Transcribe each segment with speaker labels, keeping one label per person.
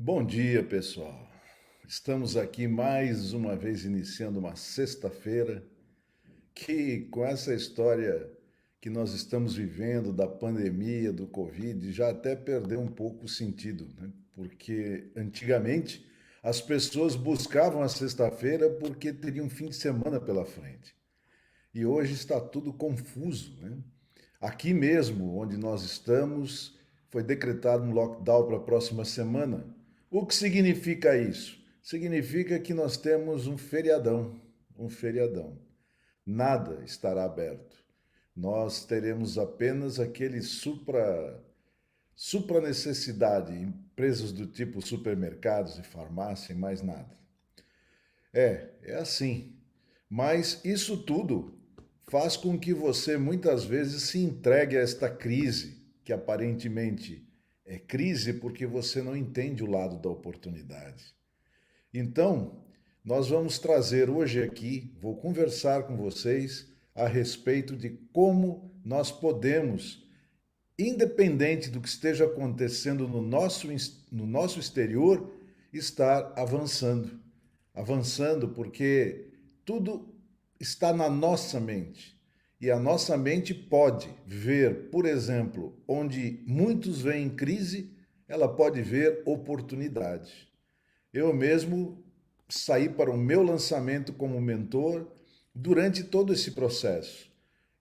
Speaker 1: Bom dia, pessoal. Estamos aqui mais uma vez iniciando uma sexta-feira que, com essa história que nós estamos vivendo da pandemia, do Covid, já até perdeu um pouco o sentido, né? Porque antigamente as pessoas buscavam a sexta-feira porque teriam um fim de semana pela frente. E hoje está tudo confuso, né? Aqui mesmo, onde nós estamos, foi decretado um lockdown para a próxima semana. O que significa isso? Significa que nós temos um feriadão, um feriadão. Nada estará aberto. Nós teremos apenas aquele supra necessidade, empresas do tipo supermercados e farmácia e mais nada. É assim. Mas isso tudo faz com que você muitas vezes se entregue a esta crise, que aparentemente é crise porque você não entende o lado da oportunidade. Então, nós vamos trazer hoje aqui, vou conversar com vocês a respeito de como nós podemos, independente do que esteja acontecendo no nosso exterior, estar avançando. Avançando porque tudo está na nossa mente. E a nossa mente pode ver, por exemplo, onde muitos veem crise, ela pode ver oportunidade. Eu mesmo saí para o meu lançamento como mentor durante todo esse processo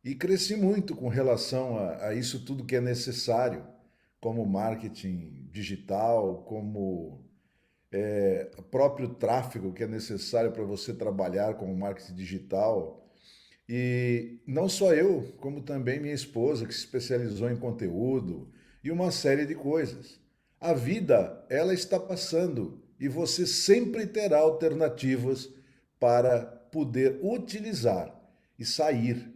Speaker 1: e cresci muito com relação a isso tudo que é necessário, como marketing digital, como o próprio tráfego que é necessário para você trabalhar com o marketing digital. E não só eu, como também minha esposa, que se especializou em conteúdo e uma série de coisas. A vida, ela está passando e você sempre terá alternativas para poder utilizar e sair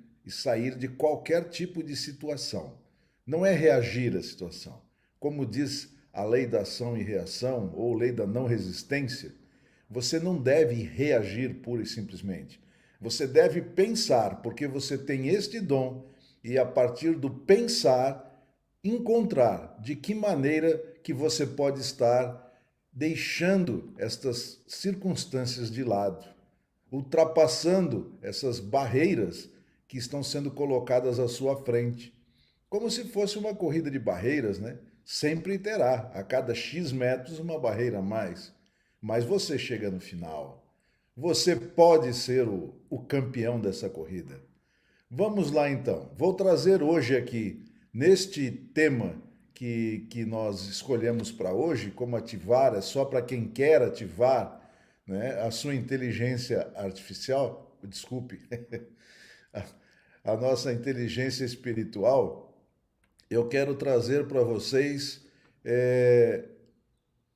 Speaker 1: de qualquer tipo de situação. Não é reagir à situação. Como diz a lei da ação e reação, ou lei da não resistência, você não deve reagir pura e simplesmente. Você deve pensar, porque você tem este dom, e a partir do pensar, encontrar de que maneira que você pode estar deixando estas circunstâncias de lado, ultrapassando essas barreiras que estão sendo colocadas à sua frente. Como se fosse uma corrida de barreiras, né? Sempre terá, a cada X metros, uma barreira a mais. Mas você chega no final. Você pode ser o campeão dessa corrida. Vamos lá então. Vou trazer hoje aqui, neste tema que nós escolhemos para hoje, como ativar, é só para quem quer ativar, né, a sua inteligência artificial, desculpe, a nossa inteligência espiritual. Eu quero trazer para vocês é,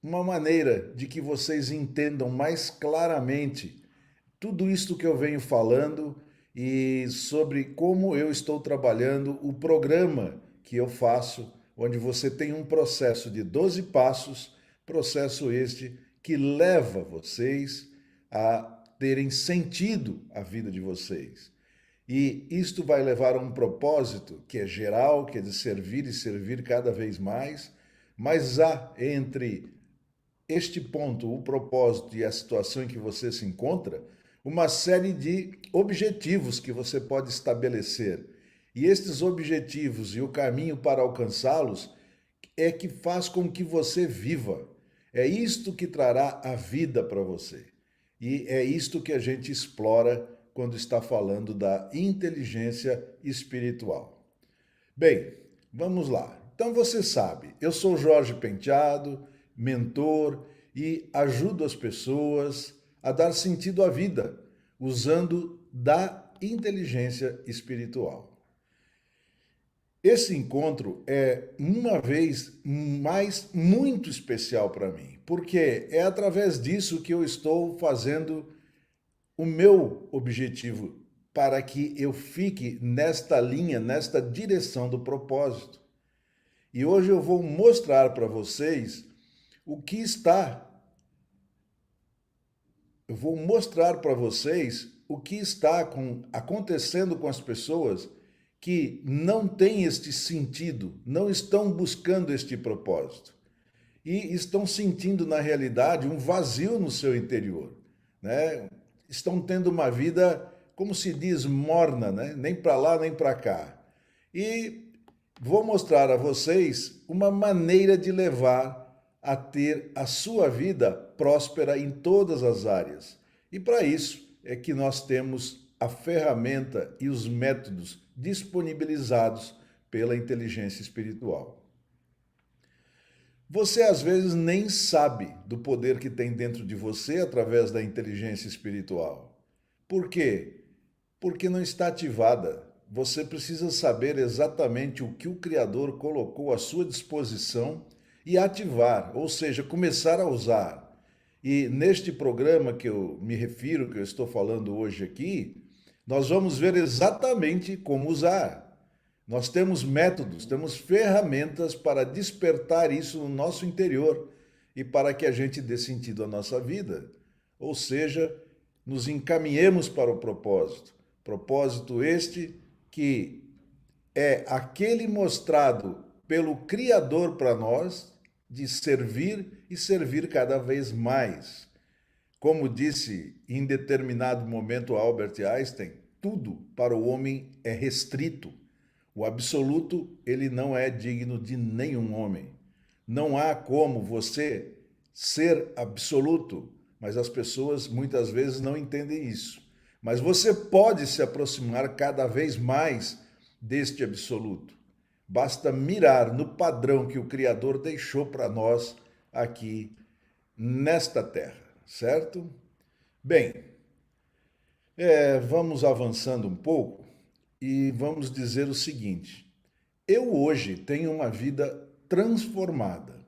Speaker 1: uma maneira de que vocês entendam mais claramente tudo isto que eu venho falando e sobre como eu estou trabalhando o programa que eu faço, onde você tem um processo de 12 passos, processo este que leva vocês a terem sentido a vida de vocês. E isto vai levar a um propósito que é geral, que é de servir e servir cada vez mais, mas há entre este ponto, o propósito e a situação em que você se encontra, uma série de objetivos que você pode estabelecer. E estes objetivos e o caminho para alcançá-los é que faz com que você viva. É isto que trará a vida para você. E é isto que a gente explora quando está falando da inteligência espiritual. Bem, vamos lá. Então você sabe, eu sou Jorge Penteado, mentor e ajudo as pessoas a dar sentido à vida usando da inteligência espiritual. Esse encontro é uma vez mais muito especial para mim, porque é através disso que eu estou fazendo o meu objetivo para que eu fique nesta linha, nesta direção do propósito. E hoje eu vou mostrar para vocês o que está. Eu vou mostrar para vocês o que está acontecendo com as pessoas que não têm este sentido, não estão buscando este propósito. e estão sentindo, na realidade, um vazio no seu interior, né? Estão tendo uma vida, como se diz, morna, né? Nem para lá, nem para cá. E vou mostrar a vocês uma maneira de levar a ter a sua vida próspera em todas as áreas. E para isso é que nós temos a ferramenta e os métodos disponibilizados pela inteligência espiritual. Você às vezes nem sabe do poder que tem dentro de você através da inteligência espiritual. Por quê? Porque não está ativada. Você precisa saber exatamente o que o Criador colocou à sua disposição e ativar, ou seja, começar a usar. E neste programa que eu me refiro, que eu estou falando hoje aqui, nós vamos ver exatamente como usar. Nós temos métodos, temos ferramentas para despertar isso no nosso interior e para que a gente dê sentido à nossa vida. Ou seja, nos encaminhemos para o propósito. Propósito este que é aquele mostrado pelo Criador para nós de servir e servir cada vez mais. Como disse em determinado momento Albert Einstein, tudo para o homem é restrito. O absoluto, ele não é digno de nenhum homem. Não há como você ser absoluto, mas as pessoas muitas vezes não entendem isso. Mas você pode se aproximar cada vez mais deste absoluto. Basta mirar no padrão que o Criador deixou para nós aqui nesta terra, certo? Bem, vamos avançando um pouco e vamos dizer o seguinte: eu hoje tenho uma vida transformada.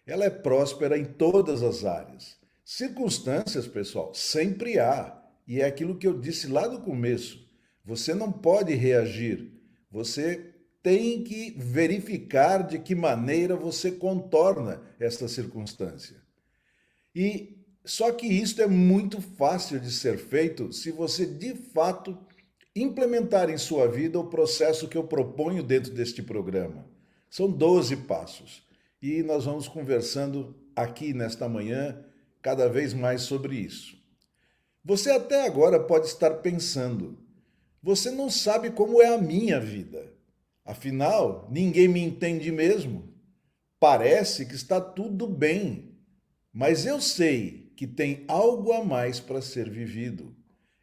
Speaker 1: Ela é próspera em todas as áreas. Circunstâncias, pessoal, sempre há. E é aquilo que eu disse lá no começo. Você não pode reagir. Você tem que verificar de que maneira você contorna esta circunstância. E só que isso é muito fácil de ser feito se você de fato implementar em sua vida o processo que eu proponho dentro deste programa. São 12 passos e nós vamos conversando aqui nesta manhã cada vez mais sobre isso. Você até agora pode estar pensando, você não sabe como é a minha vida. Afinal, ninguém me entende mesmo. Parece que está tudo bem, mas eu sei que tem algo a mais para ser vivido.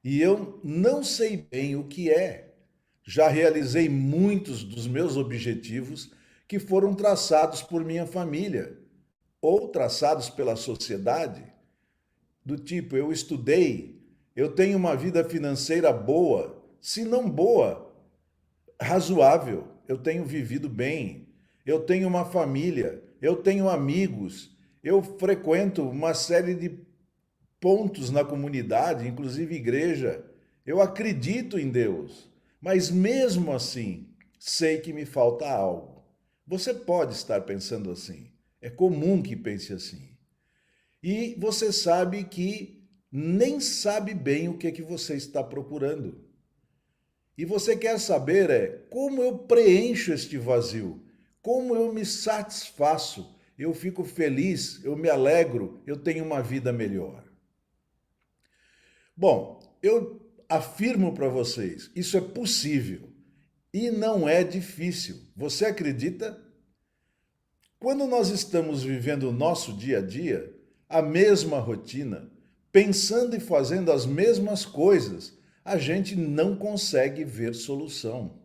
Speaker 1: E eu não sei bem o que é. Já realizei muitos dos meus objetivos que foram traçados por minha família ou traçados pela sociedade. Do tipo, eu estudei, eu tenho uma vida financeira boa, se não boa, razoável, eu tenho vivido bem, eu tenho uma família, eu tenho amigos, eu frequento uma série de pontos na comunidade, inclusive igreja. Eu acredito em Deus, mas mesmo assim, sei que me falta algo. Você pode estar pensando assim. É comum que pense assim. E você sabe que nem sabe bem o que é que você está procurando. E você quer saber como eu preencho este vazio, como eu me satisfaço, eu fico feliz, eu me alegro, eu tenho uma vida melhor. Bom, eu afirmo para vocês, isso é possível e não é difícil. Você acredita? Quando nós estamos vivendo o nosso dia a dia, a mesma rotina, pensando e fazendo as mesmas coisas, a gente não consegue ver solução.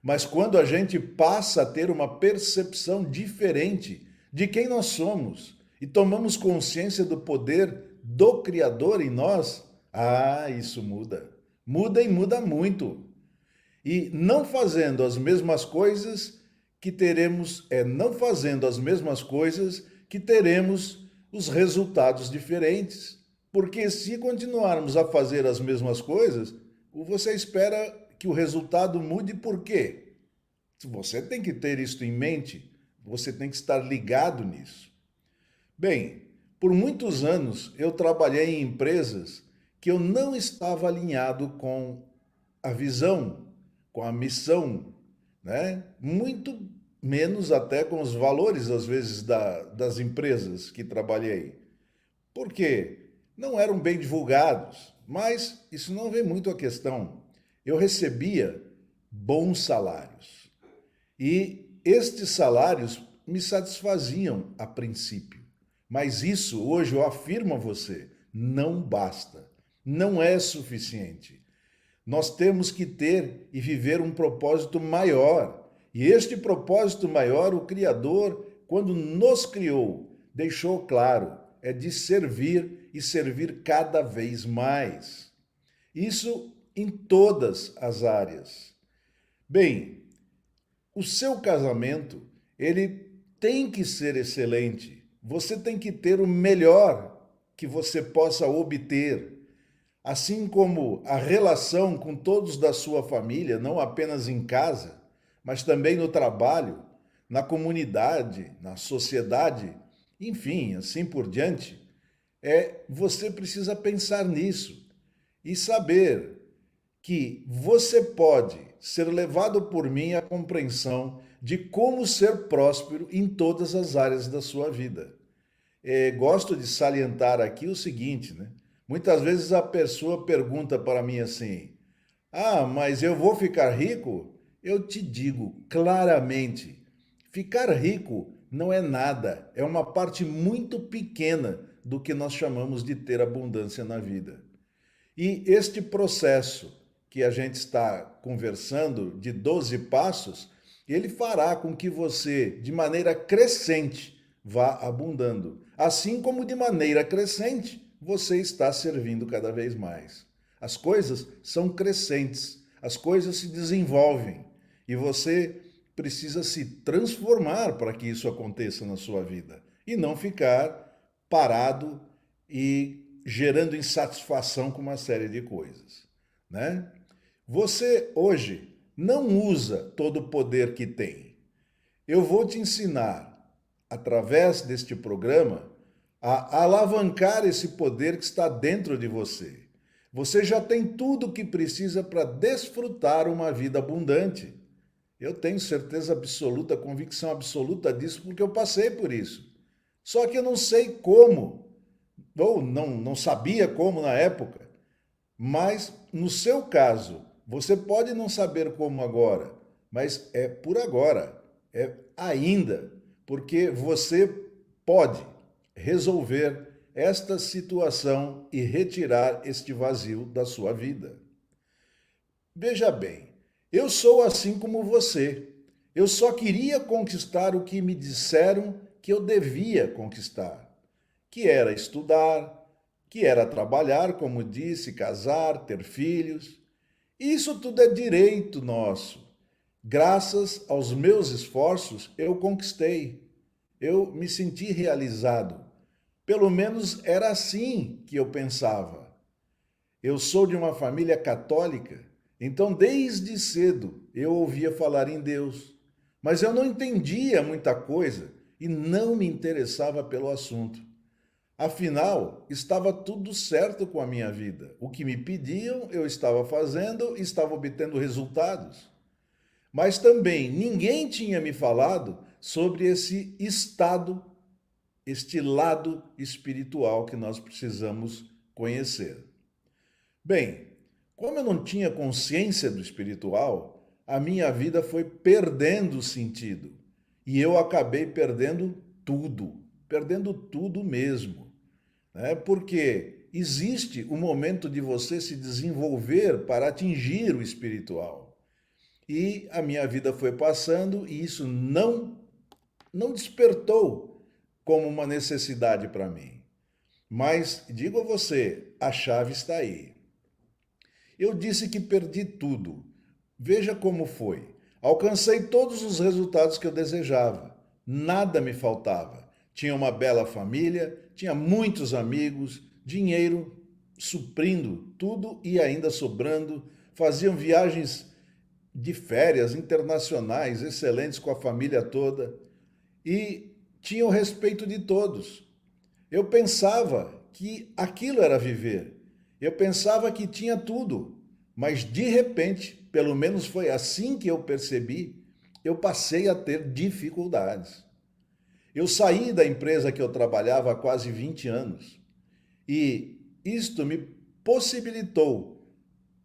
Speaker 1: Mas quando a gente passa a ter uma percepção diferente de quem nós somos e tomamos consciência do poder do Criador em nós, isso muda. Muda e muda muito. E não fazendo as mesmas coisas que teremos, não fazendo as mesmas coisas que teremos os resultados diferentes. Porque se continuarmos a fazer as mesmas coisas, você espera que o resultado mude por quê? Você tem que ter isso em mente, você tem que estar ligado nisso. Bem, por muitos anos eu trabalhei em empresas que eu não estava alinhado com a visão, com a missão, né? menos até com os valores, às vezes, das empresas que trabalhei. Por quê? Não eram bem divulgados, mas isso não vem muito à questão. Eu recebia bons salários e estes salários me satisfaziam a princípio. Mas isso, hoje eu afirmo a você, não basta, não é suficiente. Nós temos que ter e viver um propósito maior. E este propósito maior, o Criador, quando nos criou, deixou claro, é de servir e servir cada vez mais. Isso em todas as áreas. Bem, o seu casamento, ele tem que ser excelente. Você tem que ter o melhor que você possa obter. Assim como a relação com todos da sua família, não apenas em casa, mas também no trabalho, na comunidade, na sociedade, enfim, assim por diante, você precisa pensar nisso e saber que você pode ser levado por mim à compreensão de como ser próspero em todas as áreas da sua vida. Gosto de salientar aqui o seguinte, né? Muitas vezes a pessoa pergunta para mim assim: ah, mas eu vou ficar rico? Eu te digo claramente: ficar rico não é nada, é uma parte muito pequena do que nós chamamos de ter abundância na vida. E este processo que a gente está conversando de 12 passos, ele fará com que você, de maneira crescente, vá abundando. Assim como de maneira crescente, você está servindo cada vez mais. As coisas são crescentes, as coisas se desenvolvem e você precisa se transformar para que isso aconteça na sua vida e não ficar parado e gerando insatisfação com uma série de coisas, né? Você hoje não usa todo o poder que tem. Eu vou te ensinar, através deste programa, a alavancar esse poder que está dentro de você. Você já tem tudo o que precisa para desfrutar uma vida abundante. Eu tenho certeza absoluta, convicção absoluta disso, porque eu passei por isso. Só que eu não sei como, ou não sabia como na época. Mas no seu caso, você pode não saber como agora, mas é por agora, é ainda, porque você pode resolver esta situação e retirar este vazio da sua vida. Veja bem, eu sou assim como você. Eu só queria conquistar o que me disseram que eu devia conquistar, que era estudar, que era trabalhar, como disse, casar, ter filhos. Isso tudo é direito nosso. Graças aos meus esforços, eu conquistei. Eu me senti realizado. Pelo menos era assim que eu pensava. Eu sou de uma família católica, então desde cedo eu ouvia falar em Deus. Mas eu não entendia muita coisa e não me interessava pelo assunto. Afinal, estava tudo certo com a minha vida. O que me pediam, eu estava fazendo e estava obtendo resultados. Mas também ninguém tinha me falado sobre esse estado, este lado espiritual que nós precisamos conhecer. Bem, como eu não tinha consciência do espiritual, a minha vida foi perdendo sentido. E eu acabei perdendo tudo mesmo, né? Porque existe um momento de você se desenvolver para atingir o espiritual. E a minha vida foi passando e isso não despertou como uma necessidade para mim. Mas digo a você, a chave está aí. Eu disse que perdi tudo. Veja como foi. Alcancei todos os resultados que eu desejava. Nada me faltava. Tinha uma bela família, tinha muitos amigos, dinheiro suprindo tudo e ainda sobrando. Faziam viagens de férias internacionais excelentes com a família toda e tinha o respeito de todos. Eu pensava que aquilo era viver. Eu pensava que tinha tudo, mas de repente, pelo menos foi assim que eu percebi, eu passei a ter dificuldades. Eu saí da empresa que eu trabalhava há quase 20 anos e isto me possibilitou,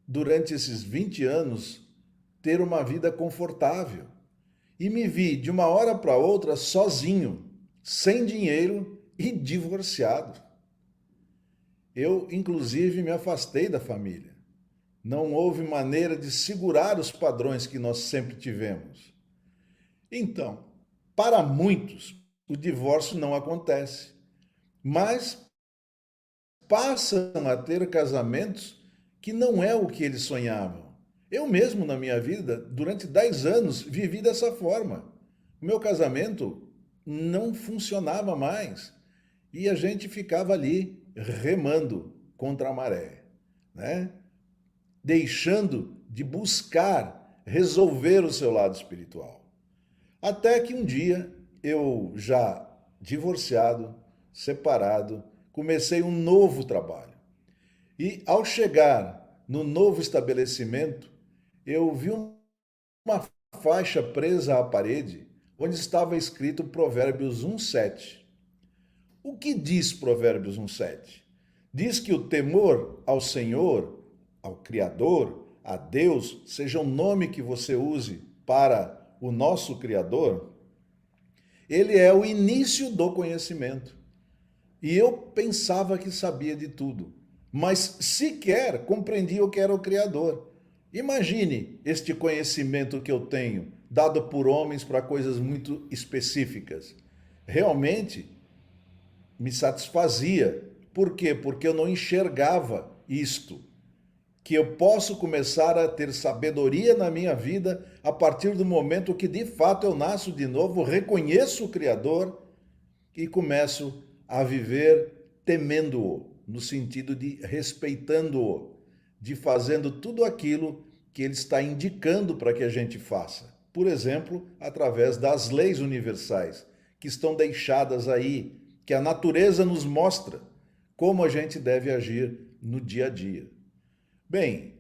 Speaker 1: durante esses 20 anos, ter uma vida confortável. E me vi de uma hora para outra sozinho, sem dinheiro e divorciado. Eu, inclusive, me afastei da família. Não houve maneira de segurar os padrões que nós sempre tivemos. Então, para muitos, o divórcio não acontece, mas passam a ter casamentos que não é o que eles sonhavam. Eu mesmo, na minha vida, durante 10 anos, vivi dessa forma. O meu casamento não funcionava mais e a gente ficava ali remando contra a maré, né? Deixando de buscar resolver o seu lado espiritual. Até que um dia, eu já divorciado, separado, comecei um novo trabalho. E ao chegar no novo estabelecimento, eu vi uma faixa presa à parede onde estava escrito Provérbios 1:7. O que diz Provérbios 1:7? Diz que o temor ao Senhor, ao Criador, a Deus, seja o nome que você use para o nosso Criador, ele é o início do conhecimento. E eu pensava que sabia de tudo, mas sequer compreendia o que era o Criador. Imagine este conhecimento que eu tenho, dado por homens para coisas muito específicas. Realmente me satisfazia. Por quê? Porque eu não enxergava isto. Que eu posso começar a ter sabedoria na minha vida a partir do momento que de fato eu nasço de novo, reconheço o Criador e começo a viver temendo-o, no sentido de respeitando-o, de fazendo tudo aquilo que ele está indicando para que a gente faça. Por exemplo, através das leis universais que estão deixadas aí, que a natureza nos mostra como a gente deve agir no dia a dia. Bem,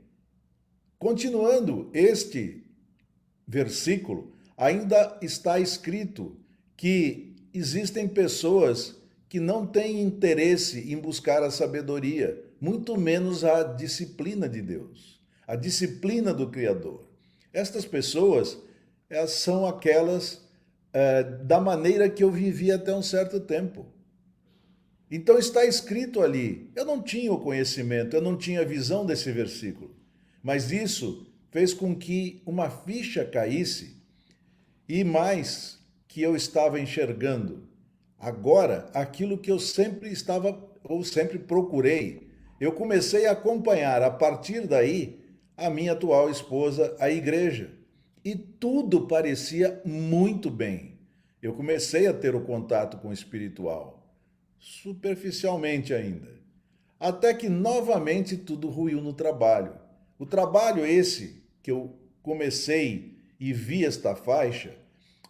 Speaker 1: continuando este versículo, ainda está escrito que existem pessoas que não têm interesse em buscar a sabedoria, muito menos a disciplina de Deus, a disciplina do Criador. Estas pessoas, elas são aquelas da maneira que eu vivi até um certo tempo. Então está escrito ali. Eu não tinha o conhecimento, eu não tinha a visão desse versículo. Mas isso fez com que uma ficha caísse e mais que eu estava enxergando. Agora, aquilo que eu sempre estava ou sempre procurei, eu comecei a acompanhar a partir daí a minha atual esposa, a igreja. E tudo parecia muito bem. Eu comecei a ter o contato com o espiritual superficialmente ainda. Até que novamente tudo ruiu no trabalho. O trabalho esse que eu comecei e vi esta faixa,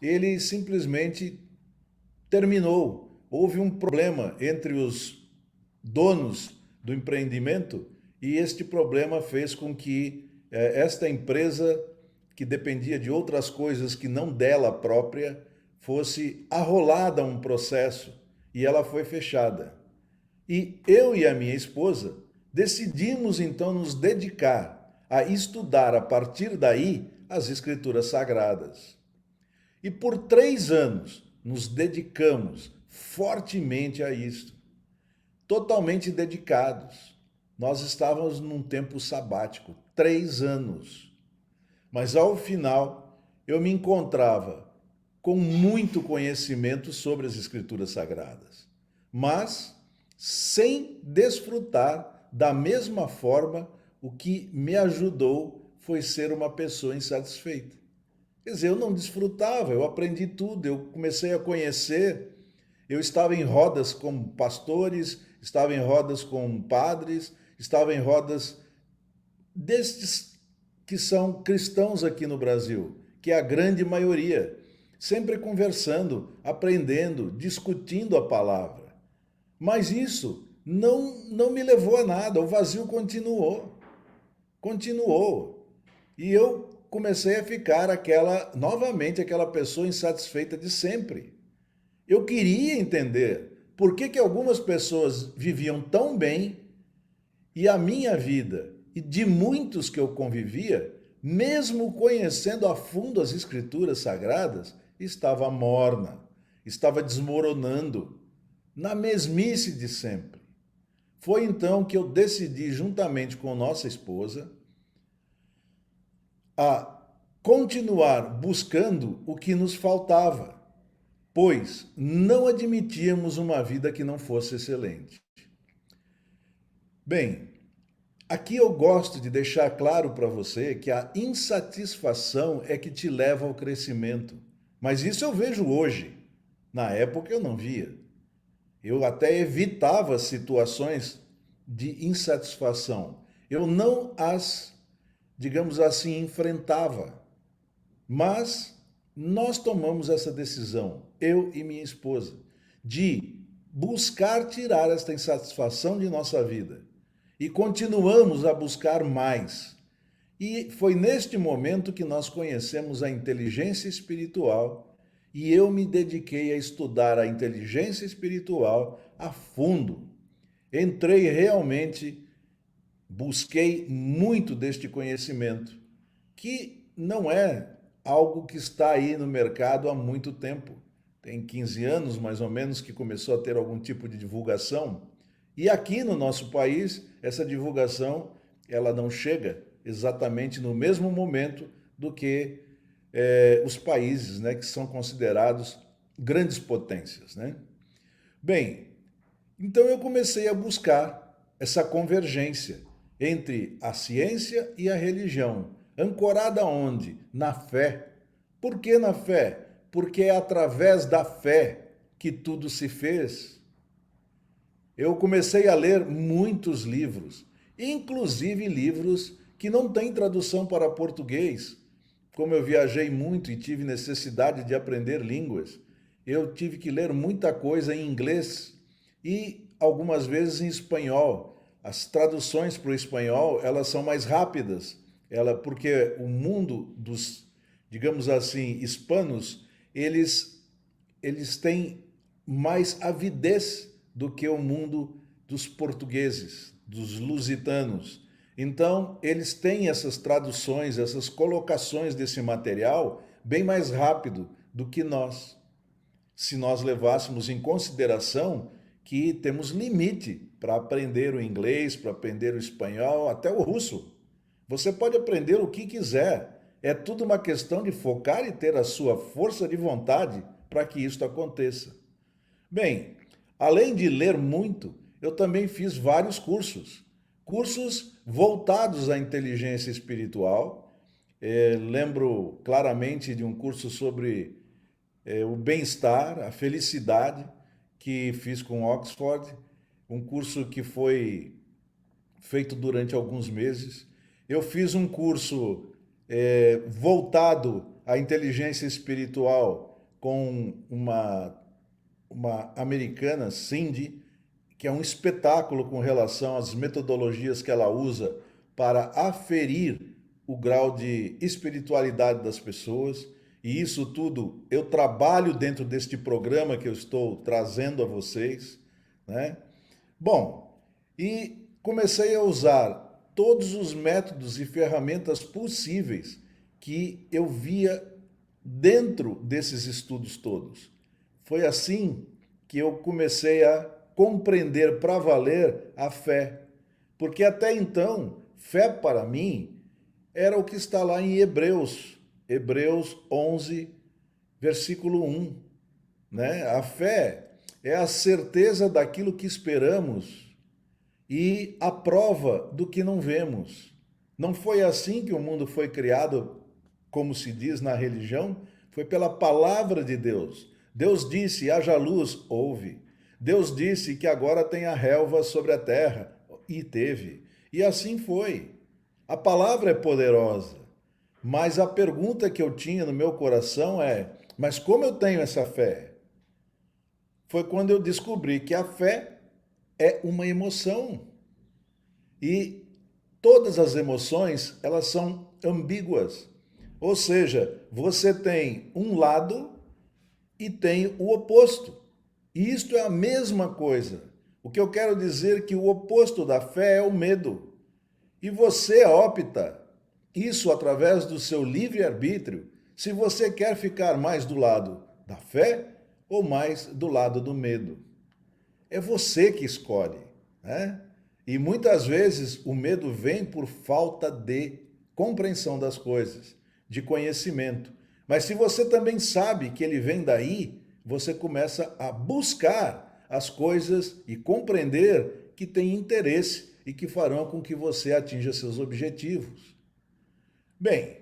Speaker 1: ele simplesmente terminou. Houve um problema entre os donos do empreendimento e este problema fez com que esta empresa, que dependia de outras coisas que não dela própria, fosse arrolada a um processo e ela foi fechada. E eu e a minha esposa decidimos então nos dedicar a estudar a partir daí as Escrituras Sagradas. E por 3 anos nos dedicamos fortemente a isto, totalmente dedicados. Nós estávamos num tempo sabático, 3 anos. Mas ao final eu me encontrava com muito conhecimento sobre as Escrituras Sagradas, mas sem desfrutar da mesma forma. O que me ajudou foi ser uma pessoa insatisfeita. Quer dizer, eu não desfrutava, eu aprendi tudo, eu comecei a conhecer, eu estava em rodas com pastores, estava em rodas com padres, estava em rodas destes que são cristãos aqui no Brasil, que é a grande maioria, sempre conversando, aprendendo, discutindo a palavra. Mas isso não me levou a nada, o vazio continuou. Continuou. E eu comecei a ficar novamente aquela pessoa insatisfeita de sempre. Eu queria entender por que algumas pessoas viviam tão bem e a minha vida, e de muitos que eu convivia, mesmo conhecendo a fundo as escrituras sagradas, estava morna, estava desmoronando, na mesmice de sempre. Foi então que eu decidi, juntamente com nossa esposa, a continuar buscando o que nos faltava, pois não admitíamos uma vida que não fosse excelente. Bem, aqui eu gosto de deixar claro para você que a insatisfação é que te leva ao crescimento. Mas isso eu vejo hoje. Na época eu não via. Eu até evitava situações de insatisfação. Eu não as, digamos assim, enfrentava. Mas nós tomamos essa decisão, eu e minha esposa, de buscar tirar esta insatisfação de nossa vida. E continuamos a buscar mais. E foi neste momento que nós conhecemos a inteligência espiritual e eu me dediquei a estudar a inteligência espiritual a fundo. Entrei realmente, busquei muito deste conhecimento, que não é algo que está aí no mercado há muito tempo. Tem 15 anos, mais ou menos, que começou a ter algum tipo de divulgação. E aqui no nosso país, essa divulgação ela não chega exatamente no mesmo momento do que os países, né, que são considerados grandes potências, né? Bem, então eu comecei a buscar essa convergência entre a ciência e a religião, ancorada onde? Na fé. Por que na fé? Porque é através da fé que tudo se fez. Eu comecei a ler muitos livros, inclusive livros que não têm tradução para português. Como eu viajei muito e tive necessidade de aprender línguas, eu tive que ler muita coisa em inglês e algumas vezes em espanhol. As traduções para o espanhol, elas são mais rápidas, porque o mundo dos, digamos assim, hispanos, eles têm mais avidez do que o mundo dos portugueses, dos lusitanos. Então, eles têm essas traduções, essas colocações desse material bem mais rápido do que nós. Se nós levássemos em consideração que temos limite para aprender o inglês, para aprender o espanhol, até o russo. Você pode aprender o que quiser. É tudo uma questão de focar e ter a sua força de vontade para que isso aconteça. Bem, além de ler muito, eu também fiz vários cursos. Cursos voltados à inteligência espiritual. Lembro claramente de um curso sobre o bem-estar, a felicidade, que fiz com Oxford. Um curso que foi feito durante alguns meses. Eu fiz um curso voltado à inteligência espiritual com uma americana, Cindy, que é um espetáculo com relação às metodologias que ela usa para aferir o grau de espiritualidade das pessoas. E isso tudo eu trabalho dentro deste programa que eu estou trazendo a vocês, né? Bom, e comecei a usar todos os métodos e ferramentas possíveis que eu via dentro desses estudos todos. Foi assim que eu comecei a compreender para valer a fé. Porque até então, fé para mim era o que está lá em Hebreus 11, versículo 1. Né? A fé é a certeza daquilo que esperamos e a prova do que não vemos. Não foi assim que o mundo foi criado, como se diz na religião? Foi pela palavra de Deus. Deus disse, haja luz, houve. Deus disse que agora tenha relva sobre a terra, e teve. E assim foi. A palavra é poderosa, mas a pergunta que eu tinha no meu coração é, mas como eu tenho essa fé? Foi quando eu descobri que a fé é uma emoção. E todas as emoções, elas são ambíguas. Ou seja, você tem um lado e tem o oposto. E isto é a mesma coisa. O que eu quero dizer é que o oposto da fé é o medo. E você opta, isso através do seu livre-arbítrio, se você quer ficar mais do lado da fé ou mais do lado do medo. É você que escolhe, né? E muitas vezes o medo vem por falta de compreensão das coisas, de conhecimento. Mas se você também sabe que ele vem daí, você começa a buscar as coisas e compreender que tem interesse e que farão com que você atinja seus objetivos. Bem,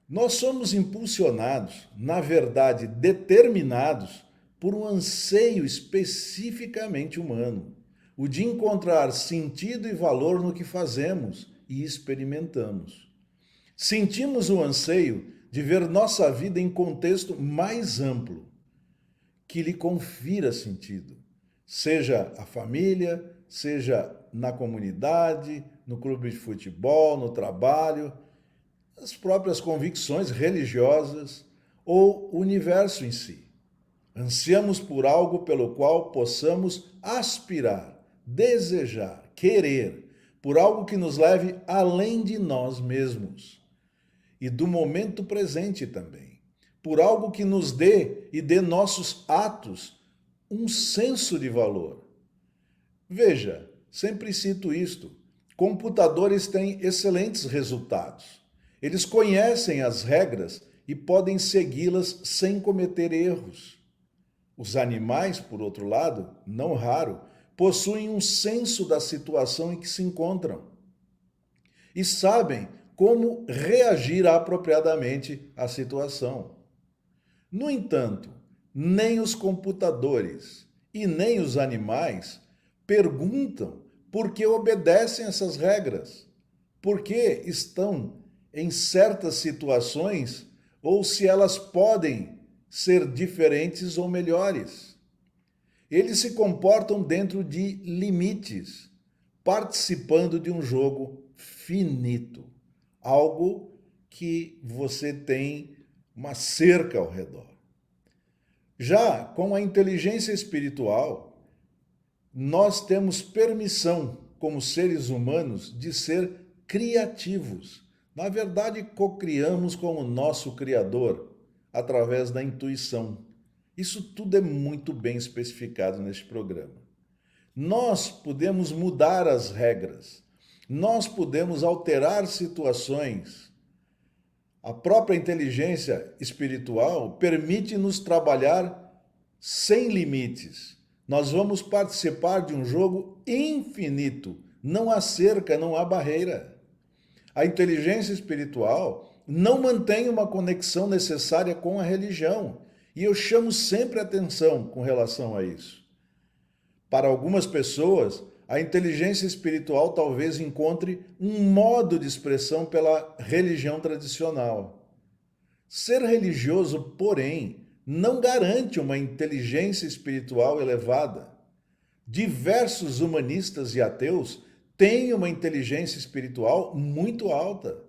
Speaker 1: nós somos impulsionados, na verdade, determinados por um anseio especificamente humano, o de encontrar sentido e valor no que fazemos e experimentamos. Sentimos o anseio de ver nossa vida em contexto mais amplo, que lhe confira sentido, seja a família, seja na comunidade, no clube de futebol, no trabalho, as próprias convicções religiosas ou o universo em si. Ansiamos por algo pelo qual possamos aspirar, desejar, querer, por algo que nos leve além de nós mesmos e do momento presente também, por algo que nos dê e dê nossos atos um senso de valor. Veja, sempre cito isto: computadores têm excelentes resultados. Eles conhecem as regras e podem segui-las sem cometer erros. Os animais, por outro lado, não raro, possuem um senso da situação em que se encontram e sabem como reagir apropriadamente à situação. No entanto, nem os computadores e nem os animais perguntam por que obedecem essas regras, por que estão em certas situações ou se elas podem ser diferentes ou melhores. Eles se comportam dentro de limites, participando de um jogo finito, algo que você tem uma cerca ao redor. Já com a inteligência espiritual, nós temos permissão, como seres humanos, de ser criativos. Na verdade, cocriamos com o nosso Criador, através da intuição. Isso tudo é muito bem especificado neste programa. Nós podemos mudar as regras, nós podemos alterar situações. A própria inteligência espiritual permite-nos trabalhar sem limites. Nós vamos participar de um jogo infinito. Não há cerca, não há barreira. A inteligência espiritual não mantém uma conexão necessária com a religião. E eu chamo sempre atenção com relação a isso. Para algumas pessoas, a inteligência espiritual talvez encontre um modo de expressão pela religião tradicional. Ser religioso, porém, não garante uma inteligência espiritual elevada. Diversos humanistas e ateus têm uma inteligência espiritual muito alta.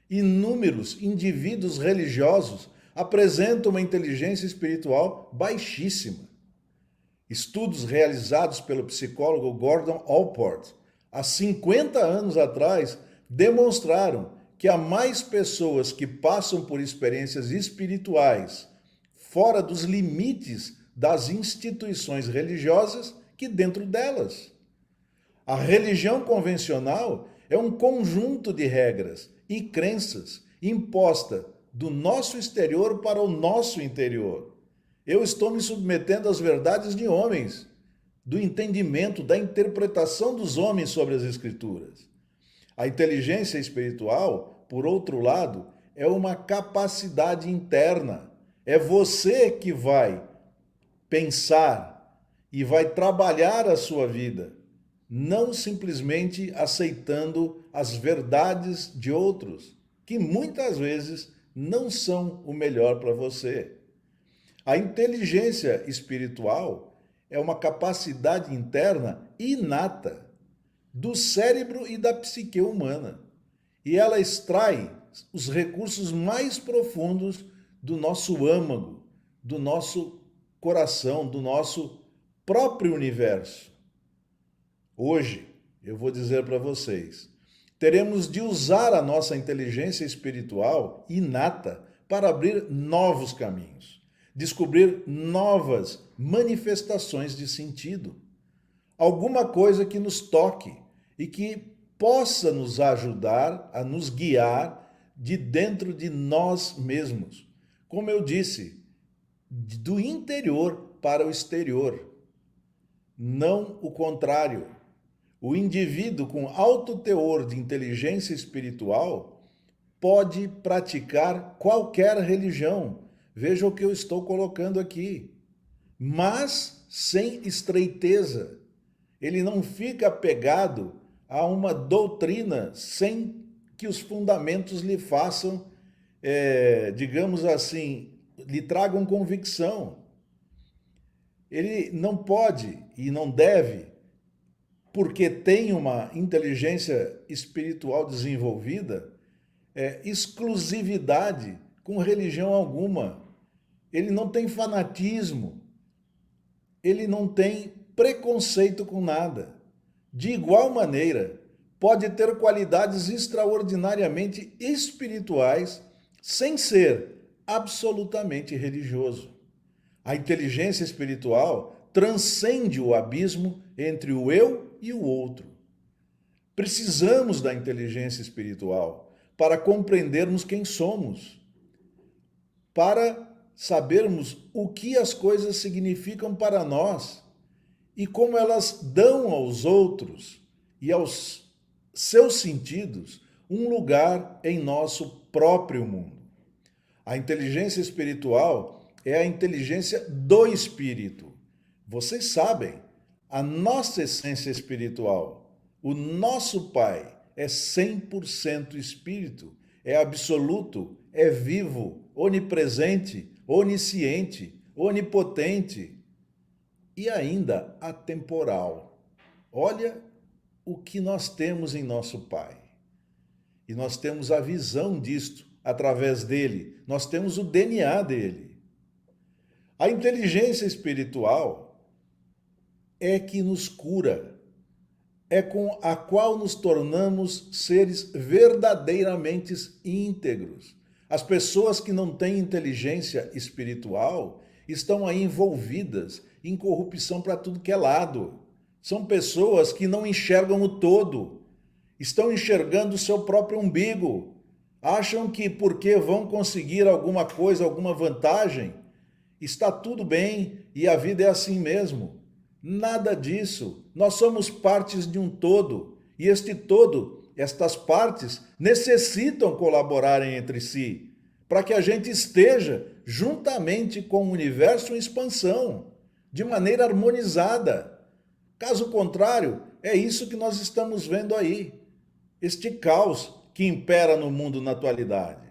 Speaker 1: Inúmeros indivíduos religiosos apresentam uma inteligência espiritual baixíssima. Estudos realizados pelo psicólogo Gordon Allport há 50 anos atrás demonstraram que há mais pessoas que passam por experiências espirituais fora dos limites das instituições religiosas que dentro delas. A religião convencional é um conjunto de regras e crenças imposta do nosso exterior para o nosso interior. Eu estou me submetendo às verdades de homens, do entendimento, da interpretação dos homens sobre as Escrituras. A inteligência espiritual, por outro lado, é uma capacidade interna. É você que vai pensar e vai trabalhar a sua vida, não simplesmente aceitando as verdades de outros, que muitas vezes não são o melhor para você. A inteligência espiritual é uma capacidade interna inata do cérebro e da psique humana. E ela extrai os recursos mais profundos do nosso âmago, do nosso coração, do nosso próprio universo. Hoje, eu vou dizer para vocês, teremos de usar a nossa inteligência espiritual inata para abrir novos caminhos, descobrir novas manifestações de sentido. Alguma coisa que nos toque e que possa nos ajudar a nos guiar de dentro de nós mesmos. Como eu disse, do interior para o exterior, não o contrário. O indivíduo com alto teor de inteligência espiritual pode praticar qualquer religião. Veja o que eu estou colocando aqui. Mas sem estreiteza. Ele não fica apegado a uma doutrina sem que os fundamentos lhe façam, digamos assim, lhe tragam convicção. Ele não pode e não deve, porque tem uma inteligência espiritual desenvolvida, exclusividade com religião alguma. Ele não tem fanatismo, ele não tem preconceito com nada. De igual maneira, pode ter qualidades extraordinariamente espirituais sem ser absolutamente religioso. A inteligência espiritual transcende o abismo entre o eu e o outro. Precisamos da inteligência espiritual para compreendermos quem somos, para sabermos o que as coisas significam para nós e como elas dão aos outros e aos seus sentidos um lugar em nosso próprio mundo. A inteligência espiritual é a inteligência do espírito. Vocês sabem, a nossa essência espiritual, o nosso Pai é 100% espírito, é absoluto, é vivo, onipresente, onisciente, onipotente e ainda atemporal. Olha o que nós temos em nosso Pai. E nós temos a visão disto através dele, nós temos o DNA dele. A inteligência espiritual é que nos cura, é com a qual nos tornamos seres verdadeiramente íntegros. As pessoas que não têm inteligência espiritual estão aí envolvidas em corrupção para tudo que é lado. São pessoas que não enxergam o todo, estão enxergando o seu próprio umbigo. Acham que porque vão conseguir alguma coisa, alguma vantagem, está tudo bem e a vida é assim mesmo. Nada disso. Nós somos partes de um todo e este todo, estas partes, necessitam colaborarem entre si para que a gente esteja juntamente com o universo em expansão, de maneira harmonizada. Caso contrário, é isso que nós estamos vendo aí. Este caos que impera no mundo na atualidade.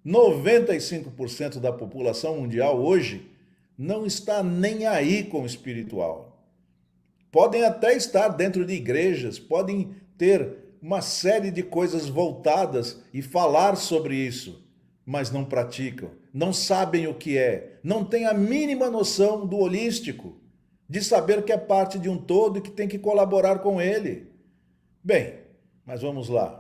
Speaker 1: 95% da população mundial hoje não está nem aí com o espiritual. Podem até estar dentro de igrejas, podem ter uma série de coisas voltadas e falar sobre isso, mas não praticam, não sabem o que é, não têm a mínima noção do holístico, de saber que é parte de um todo e que tem que colaborar com ele. Bem, mas vamos lá.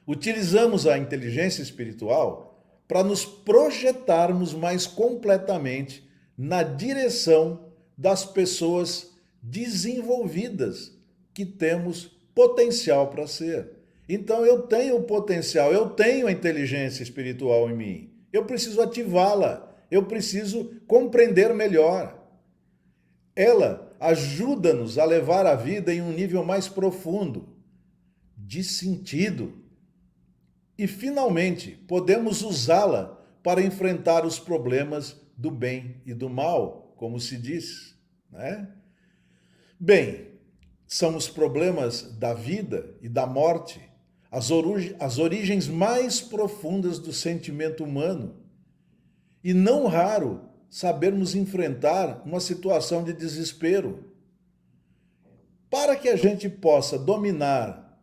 Speaker 1: Utilizamos a inteligência espiritual para nos projetarmos mais completamente na direção das pessoas desenvolvidas que temos potencial para ser. Então eu tenho o potencial, eu tenho a inteligência espiritual em mim. Eu preciso ativá-la, eu preciso compreender melhor. Ela ajuda-nos a levar a vida em um nível mais profundo, de sentido. E, finalmente, podemos usá-la para enfrentar os problemas do bem e do mal, como se diz, né? Bem, são os problemas da vida e da morte, as origens mais profundas do sentimento humano. E não raro sabermos enfrentar uma situação de desespero. Para que a gente possa dominar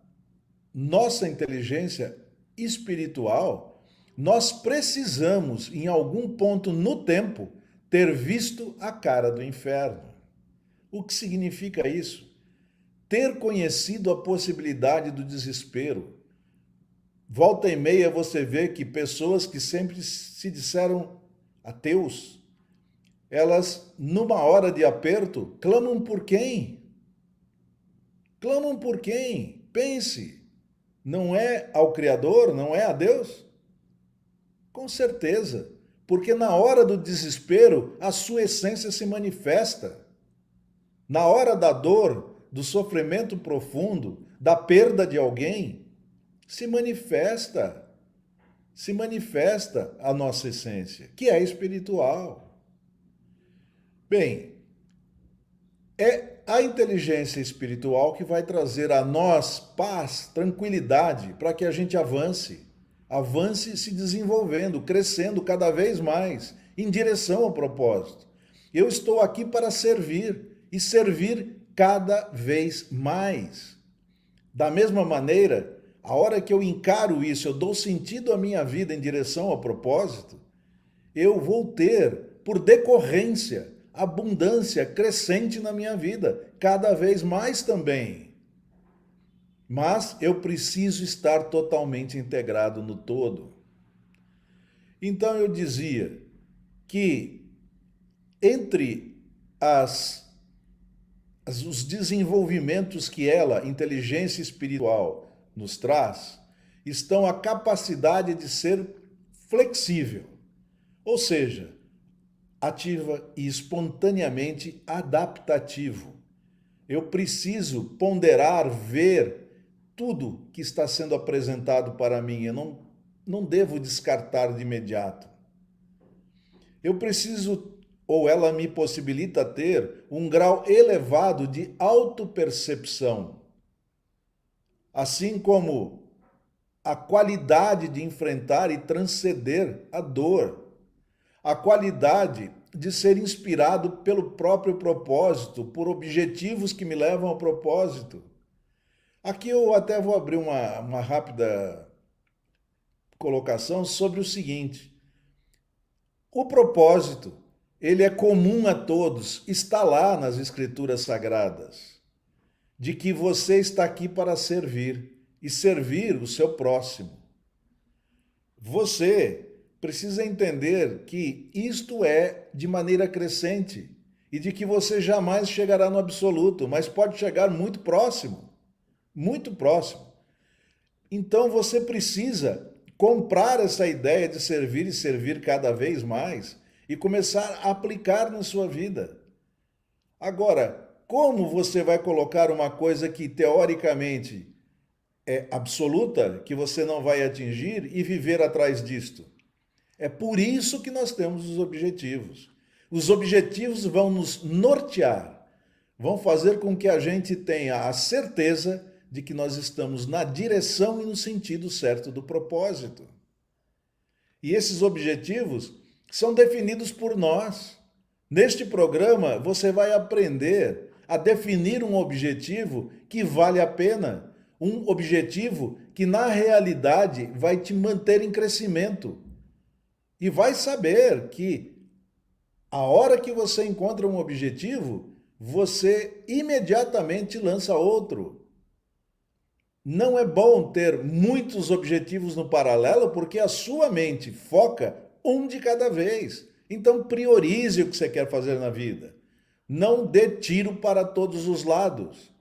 Speaker 1: nossa inteligência espiritual, nós precisamos, em algum ponto no tempo, ter visto a cara do inferno. O que significa isso? Ter conhecido a possibilidade do desespero. Volta e meia você vê que pessoas que sempre se disseram ateus, elas, numa hora de aperto, clamam por quem? Clamam por quem? Pense. Não é ao Criador? Não é a Deus? Com certeza. Porque na hora do desespero, a sua essência se manifesta. Na hora da dor, do sofrimento profundo, da perda de alguém, se manifesta a nossa essência, que é espiritual. Bem, é a inteligência espiritual que vai trazer a nós paz, tranquilidade, para que a gente avance se desenvolvendo, crescendo cada vez mais em direção ao propósito. Eu estou aqui para servir e servir cada vez mais. Da mesma maneira, a hora que eu encaro isso, eu dou sentido à minha vida em direção ao propósito, eu vou ter, por decorrência, abundância crescente na minha vida, cada vez mais também. Mas eu preciso estar totalmente integrado no todo. Então eu dizia que entre os desenvolvimentos que ela, inteligência espiritual, nos traz, estão a capacidade de ser flexível, ou seja, ativa e espontaneamente adaptativo. Eu preciso ponderar, ver tudo que está sendo apresentado para mim. Eu não devo descartar de imediato. Eu preciso, ou ela me possibilita ter, um grau elevado de autopercepção. Assim como a qualidade de enfrentar e transcender a dor, a qualidade de ser inspirado pelo próprio propósito, por objetivos que me levam ao propósito. Aqui eu até vou abrir uma rápida colocação sobre o seguinte: o propósito, ele é comum a todos, está lá nas Escrituras Sagradas, de que você está aqui para servir e servir o seu próximo. Você precisa entender que isto é de maneira crescente e de que você jamais chegará no absoluto, mas pode chegar muito próximo, muito próximo. Então você precisa comprar essa ideia de servir e servir cada vez mais e começar a aplicar na sua vida. Agora, como você vai colocar uma coisa que teoricamente é absoluta, que você não vai atingir, e viver atrás disto? É por isso que nós temos os objetivos. Os objetivos vão nos nortear, vão fazer com que a gente tenha a certeza de que nós estamos na direção e no sentido certo do propósito. E esses objetivos são definidos por nós. Neste programa, você vai aprender a definir um objetivo que vale a pena, um objetivo que na realidade vai te manter em crescimento. E vai saber que a hora que você encontra um objetivo, você imediatamente lança outro. Não é bom ter muitos objetivos no paralelo, porque a sua mente foca um de cada vez. Então priorize o que você quer fazer na vida. Não dê tiro para todos os lados.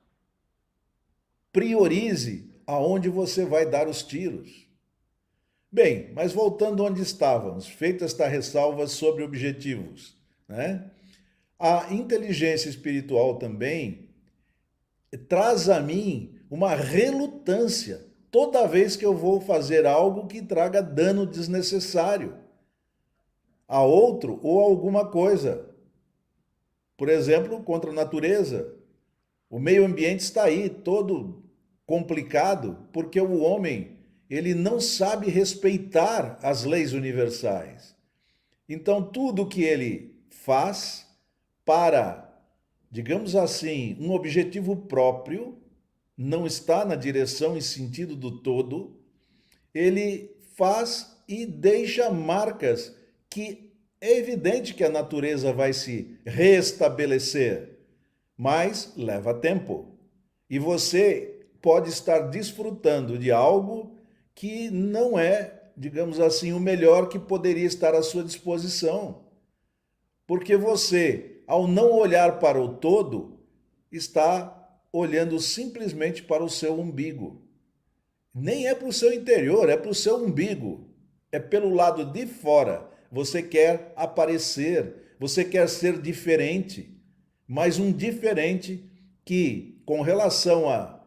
Speaker 1: Priorize aonde você vai dar os tiros. Bem, mas voltando onde estávamos, feita esta ressalva sobre objetivos, né? A inteligência espiritual também traz a mim uma relutância toda vez que eu vou fazer algo que traga dano desnecessário a outro ou a alguma coisa. Por exemplo, contra a natureza. O meio ambiente está aí todo complicado porque o homem, ele não sabe respeitar as leis universais. Então, tudo que ele faz para, digamos assim, um objetivo próprio, não está na direção e sentido do todo, ele faz e deixa marcas que é evidente que a natureza vai se restabelecer, mas leva tempo. E você pode estar desfrutando de algo que não é, digamos assim, o melhor que poderia estar à sua disposição. Porque você, ao não olhar para o todo, está olhando simplesmente para o seu umbigo. Nem é para o seu interior, é para o seu umbigo. É pelo lado de fora. Você quer aparecer, você quer ser diferente, mas um diferente que, com relação a,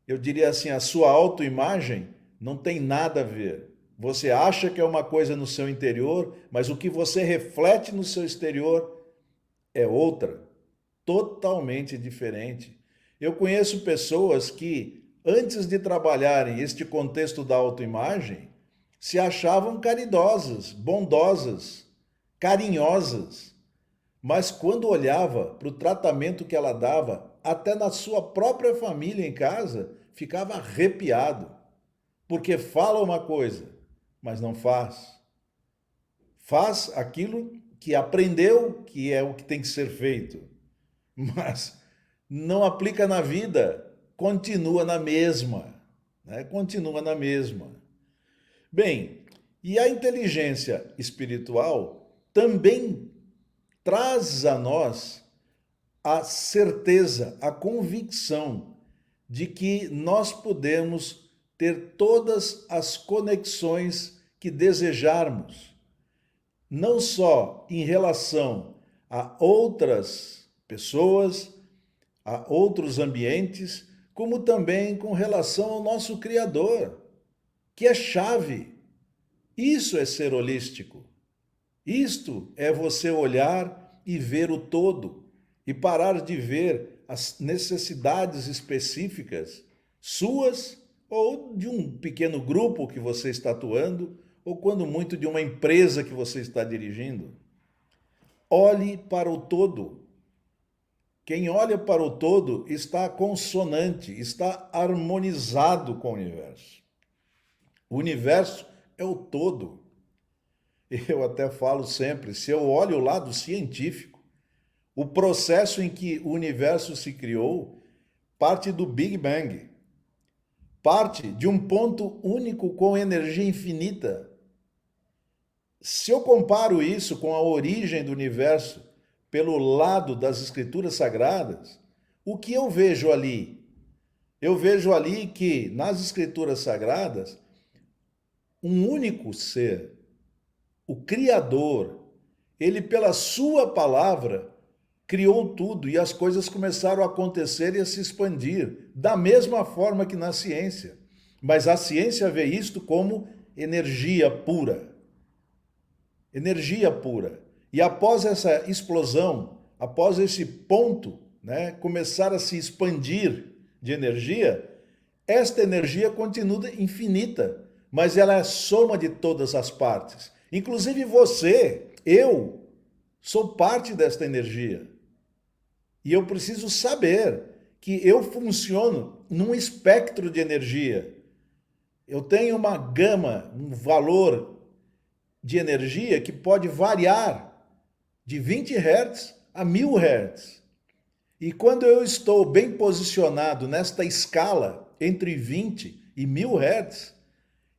Speaker 1: eu diria assim, a sua autoimagem, não tem nada a ver. Você acha que é uma coisa no seu interior, mas o que você reflete no seu exterior é outra, totalmente diferente. Eu conheço pessoas que, antes de trabalharem este contexto da autoimagem, se achavam caridosas, bondosas, carinhosas, mas quando olhava para o tratamento que ela dava, até na sua própria família em casa, ficava arrepiado, porque fala uma coisa, mas não faz. Faz aquilo que aprendeu que é o que tem que ser feito, mas não aplica na vida, continua na mesma, né? Continua na mesma. Bem, e a inteligência espiritual também traz a nós a certeza, a convicção de que nós podemos ter todas as conexões que desejarmos, não só em relação a outras pessoas, a outros ambientes, como também com relação ao nosso Criador, que é chave. Isso é ser holístico. Isto é você olhar e ver o todo e parar de ver as necessidades específicas suas ou de um pequeno grupo que você está atuando ou quando muito de uma empresa que você está dirigindo. Olhe para o todo. Quem olha para o todo está consonante, está harmonizado com o universo. O universo é o todo. Eu até falo sempre, se eu olho o lado científico, o processo em que o universo se criou parte do Big Bang, parte de um ponto único com energia infinita. Se eu comparo isso com a origem do universo pelo lado das escrituras sagradas, o que eu vejo ali? Eu vejo ali que nas escrituras sagradas, um único ser, o Criador, ele pela sua palavra criou tudo e as coisas começaram a acontecer e a se expandir, da mesma forma que na ciência. Mas a ciência vê isto como energia pura. Energia pura. E após essa explosão, após esse ponto, né, começar a se expandir de energia, esta energia continua infinita, mas ela é soma de todas as partes. Inclusive você, eu, sou parte desta energia. E eu preciso saber que eu funciono num espectro de energia. Eu tenho uma gama, um valor de energia que pode variar de 20 Hz a 1000 Hz. E quando eu estou bem posicionado nesta escala entre 20 e 1000 Hz,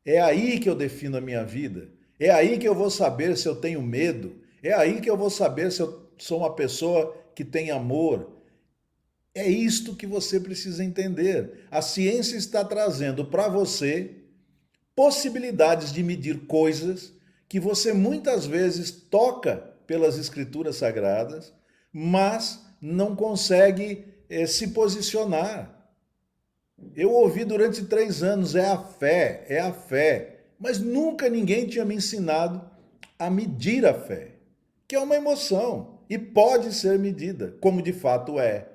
Speaker 1: é aí que eu defino a minha vida. É aí que eu vou saber se eu tenho medo. É aí que eu vou saber se eu sou uma pessoa que tem amor. É isto que você precisa entender. A ciência está trazendo para você possibilidades de medir coisas que você muitas vezes toca pelas escrituras sagradas, mas não consegue se posicionar. Eu ouvi durante 3 anos, é a fé, mas nunca ninguém tinha me ensinado a medir a fé, que é uma emoção e pode ser medida, como de fato é.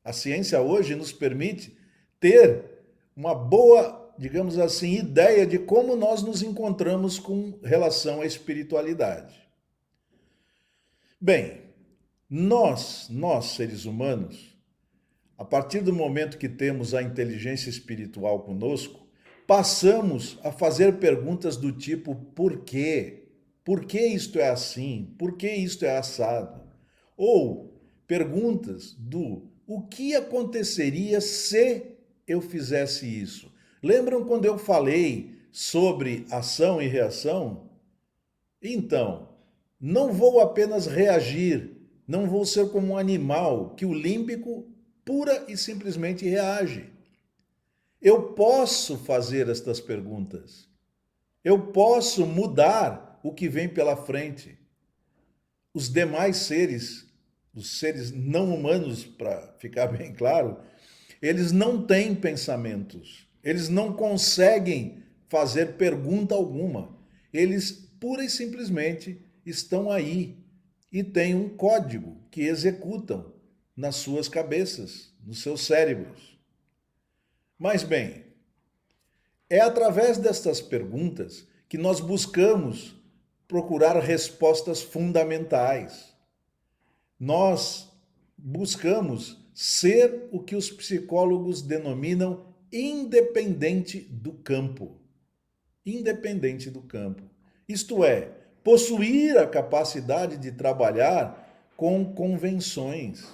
Speaker 1: A ciência hoje nos permite ter uma boa, digamos assim, ideia de como nós nos encontramos com relação à espiritualidade. Bem, nós seres humanos, a partir do momento que temos a inteligência espiritual conosco, passamos a fazer perguntas do tipo: por quê? Por que isto é assim? Por que isto é assado? Ou perguntas do: o que aconteceria se eu fizesse isso? Lembram quando eu falei sobre ação e reação? Então, não vou apenas reagir, não vou ser como um animal que o límbico pura e simplesmente reage. Eu posso fazer estas perguntas. Eu posso mudar o que vem pela frente. Os demais seres, os seres não humanos, para ficar bem claro, eles não têm pensamentos. Eles não conseguem fazer pergunta alguma. Eles pura e simplesmente estão aí e têm um código que executam nas suas cabeças, nos seus cérebros. Mas bem, é através destas perguntas que nós buscamos procurar respostas fundamentais. Nós buscamos ser o que os psicólogos denominam independente do campo. Independente do campo. Isto é, possuir a capacidade de trabalhar com convenções.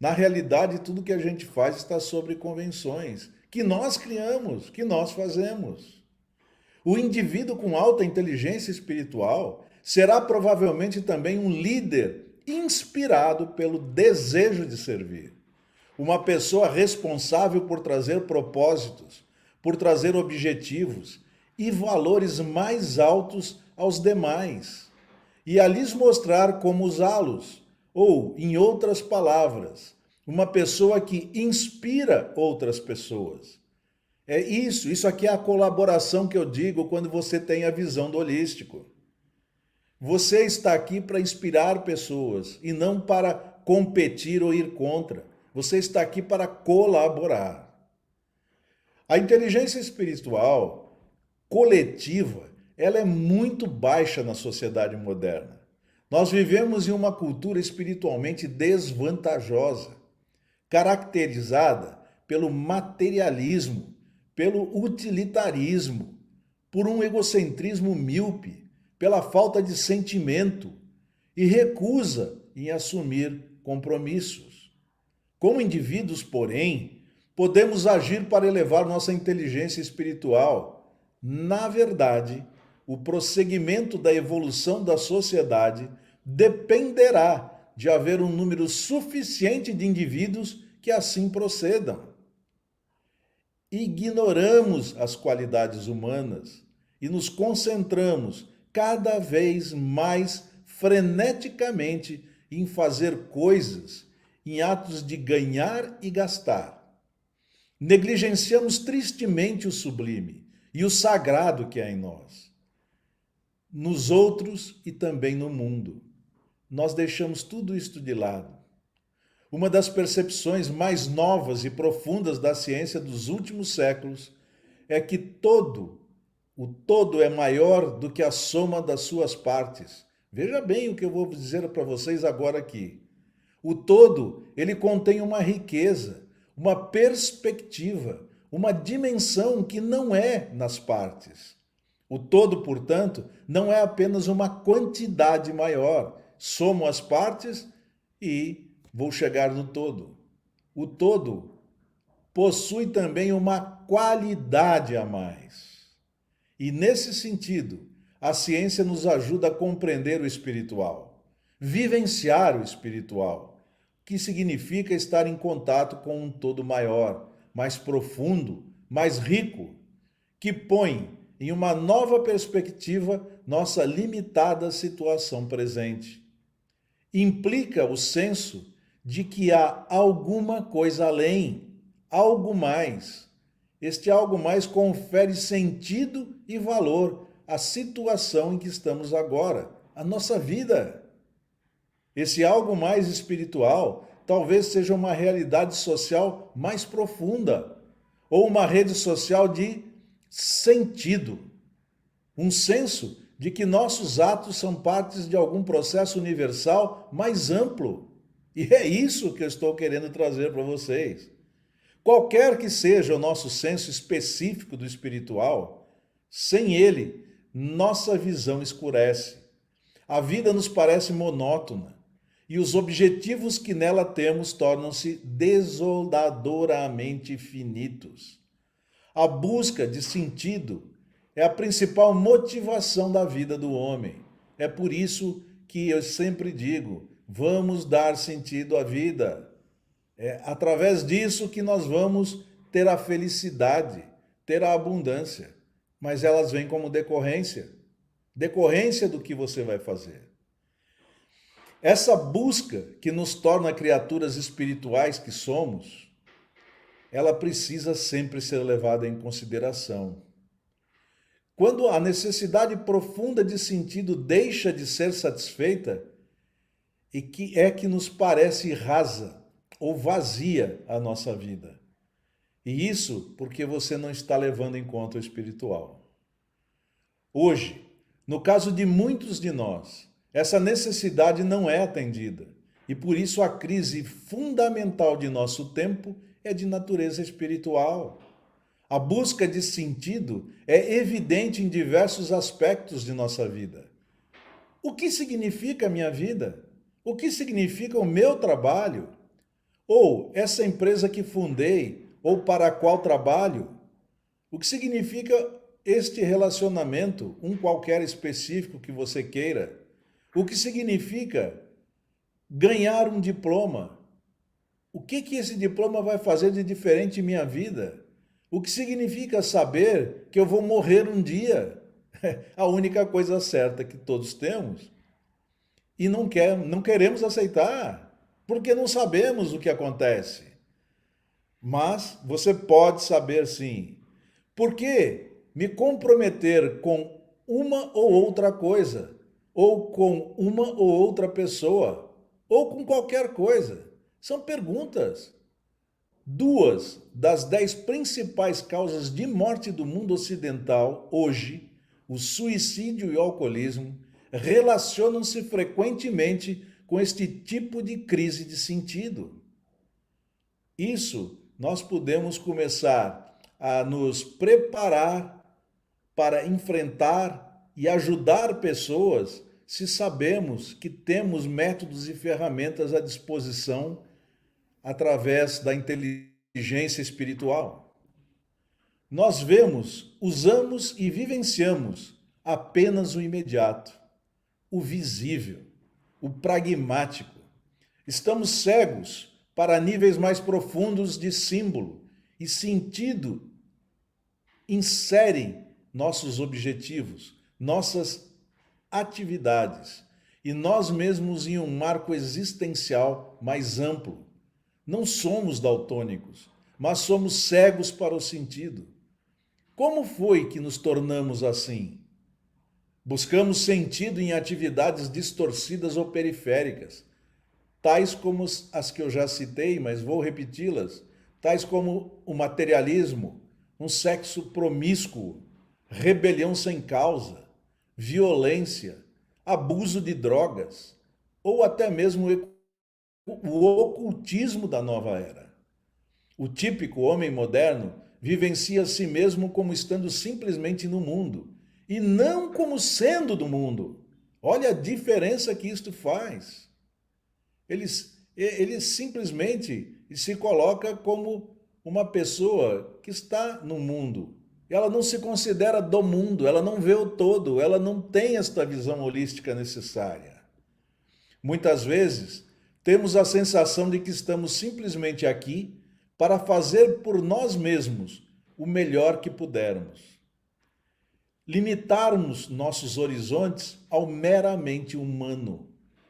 Speaker 1: Na realidade, tudo que a gente faz está sobre convenções que nós criamos, que nós fazemos. O indivíduo com alta inteligência espiritual será provavelmente também um líder inspirado pelo desejo de servir. Uma pessoa responsável por trazer propósitos, por trazer objetivos e valores mais altos aos demais, e a lhes mostrar como usá-los. Ou, em outras palavras, uma pessoa que inspira outras pessoas. É isso, isso aqui é a colaboração que eu digo quando você tem a visão do holístico. Você está aqui para inspirar pessoas e não para competir ou ir contra. Você está aqui para colaborar. A inteligência espiritual coletiva, ela é muito baixa na sociedade moderna. Nós vivemos em uma cultura espiritualmente desvantajosa, caracterizada pelo materialismo, pelo utilitarismo, por um egocentrismo míope, pela falta de sentimento e recusa em assumir compromissos. Como indivíduos, porém, podemos agir para elevar nossa inteligência espiritual. Na verdade, o prosseguimento da evolução da sociedade dependerá de haver um número suficiente de indivíduos que assim procedam. Ignoramos as qualidades humanas e nos concentramos cada vez mais freneticamente em fazer coisas, em atos de ganhar e gastar. Negligenciamos tristemente o sublime e o sagrado que há em nós, nos outros e também no mundo. Nós deixamos tudo isto de lado. Uma das percepções mais novas e profundas da ciência dos últimos séculos é que o todo é maior do que a soma das suas partes. Veja bem o que eu vou dizer para vocês agora aqui. O todo, ele contém uma riqueza, uma perspectiva, uma dimensão que não é nas partes. O todo, portanto, não é apenas uma quantidade maior. Somo as partes e vou chegar no todo. O todo possui também uma qualidade a mais. E nesse sentido, a ciência nos ajuda a compreender o espiritual, vivenciar o espiritual, que significa estar em contato com um todo maior, mais profundo, mais rico, que põe em uma nova perspectiva nossa limitada situação presente. Implica o senso de que há alguma coisa além, algo mais. Este algo mais confere sentido e valor à situação em que estamos agora, à nossa vida. Esse algo mais espiritual talvez seja uma realidade social mais profunda, ou uma rede social de sentido, um senso de que nossos atos são partes de algum processo universal mais amplo. E é isso que eu estou querendo trazer para vocês. Qualquer que seja o nosso senso específico do espiritual, sem ele, nossa visão escurece. A vida nos parece monótona e os objetivos que nela temos tornam-se desoladoramente finitos. A busca de sentido é a principal motivação da vida do homem. É por isso que eu sempre digo: vamos dar sentido à vida. É através disso que nós vamos ter a felicidade, ter a abundância. Mas elas vêm como decorrência do que você vai fazer. Essa busca que nos torna criaturas espirituais que somos, ela precisa sempre ser levada em consideração. Quando a necessidade profunda de sentido deixa de ser satisfeita, e que nos parece rasa ou vazia a nossa vida. E isso porque você não está levando em conta o espiritual. Hoje, no caso de muitos de nós, essa necessidade não é atendida. E por isso a crise fundamental de nosso tempo é de natureza espiritual. A busca de sentido é evidente em diversos aspectos de nossa vida. O que significa a minha vida? O que significa o meu trabalho? Ou essa empresa que fundei, ou para a qual trabalho? O que significa este relacionamento, um qualquer específico que você queira? O que significa ganhar um diploma? O que esse diploma vai fazer de diferente em minha vida? O que significa saber que eu vou morrer um dia? A única coisa certa que todos temos e não queremos aceitar, porque não sabemos o que acontece. Mas você pode saber sim. Por que me comprometer com uma ou outra coisa, ou com uma ou outra pessoa, ou com qualquer coisa? São perguntas. 2 das 10 principais causas de morte do mundo ocidental hoje, o suicídio e o alcoolismo, relacionam-se frequentemente com este tipo de crise de sentido. Isso nós podemos começar a nos preparar para enfrentar e ajudar pessoas se sabemos que temos métodos e ferramentas à disposição através da inteligência espiritual. Nós vemos, usamos e vivenciamos apenas o imediato, o visível, o pragmático. Estamos cegos para níveis mais profundos de símbolo e sentido inserem nossos objetivos, nossas atividades e nós mesmos em um marco existencial mais amplo. Não somos daltônicos, mas somos cegos para o sentido. Como foi que nos tornamos assim? Buscamos sentido em atividades distorcidas ou periféricas, tais como as que eu já citei, mas vou repeti-las, tais como o materialismo, um sexo promíscuo, rebelião sem causa, violência, abuso de drogas, ou até mesmo o ocultismo da nova era. O típico homem moderno vivencia a si mesmo como estando simplesmente no mundo e não como sendo do mundo. Olha a diferença que isto faz. Ele simplesmente se coloca como uma pessoa que está no mundo. Ela não se considera do mundo, ela não vê o todo, ela não tem esta visão holística necessária. Muitas vezes, temos a sensação de que estamos simplesmente aqui para fazer por nós mesmos o melhor que pudermos. Limitarmos nossos horizontes ao meramente humano,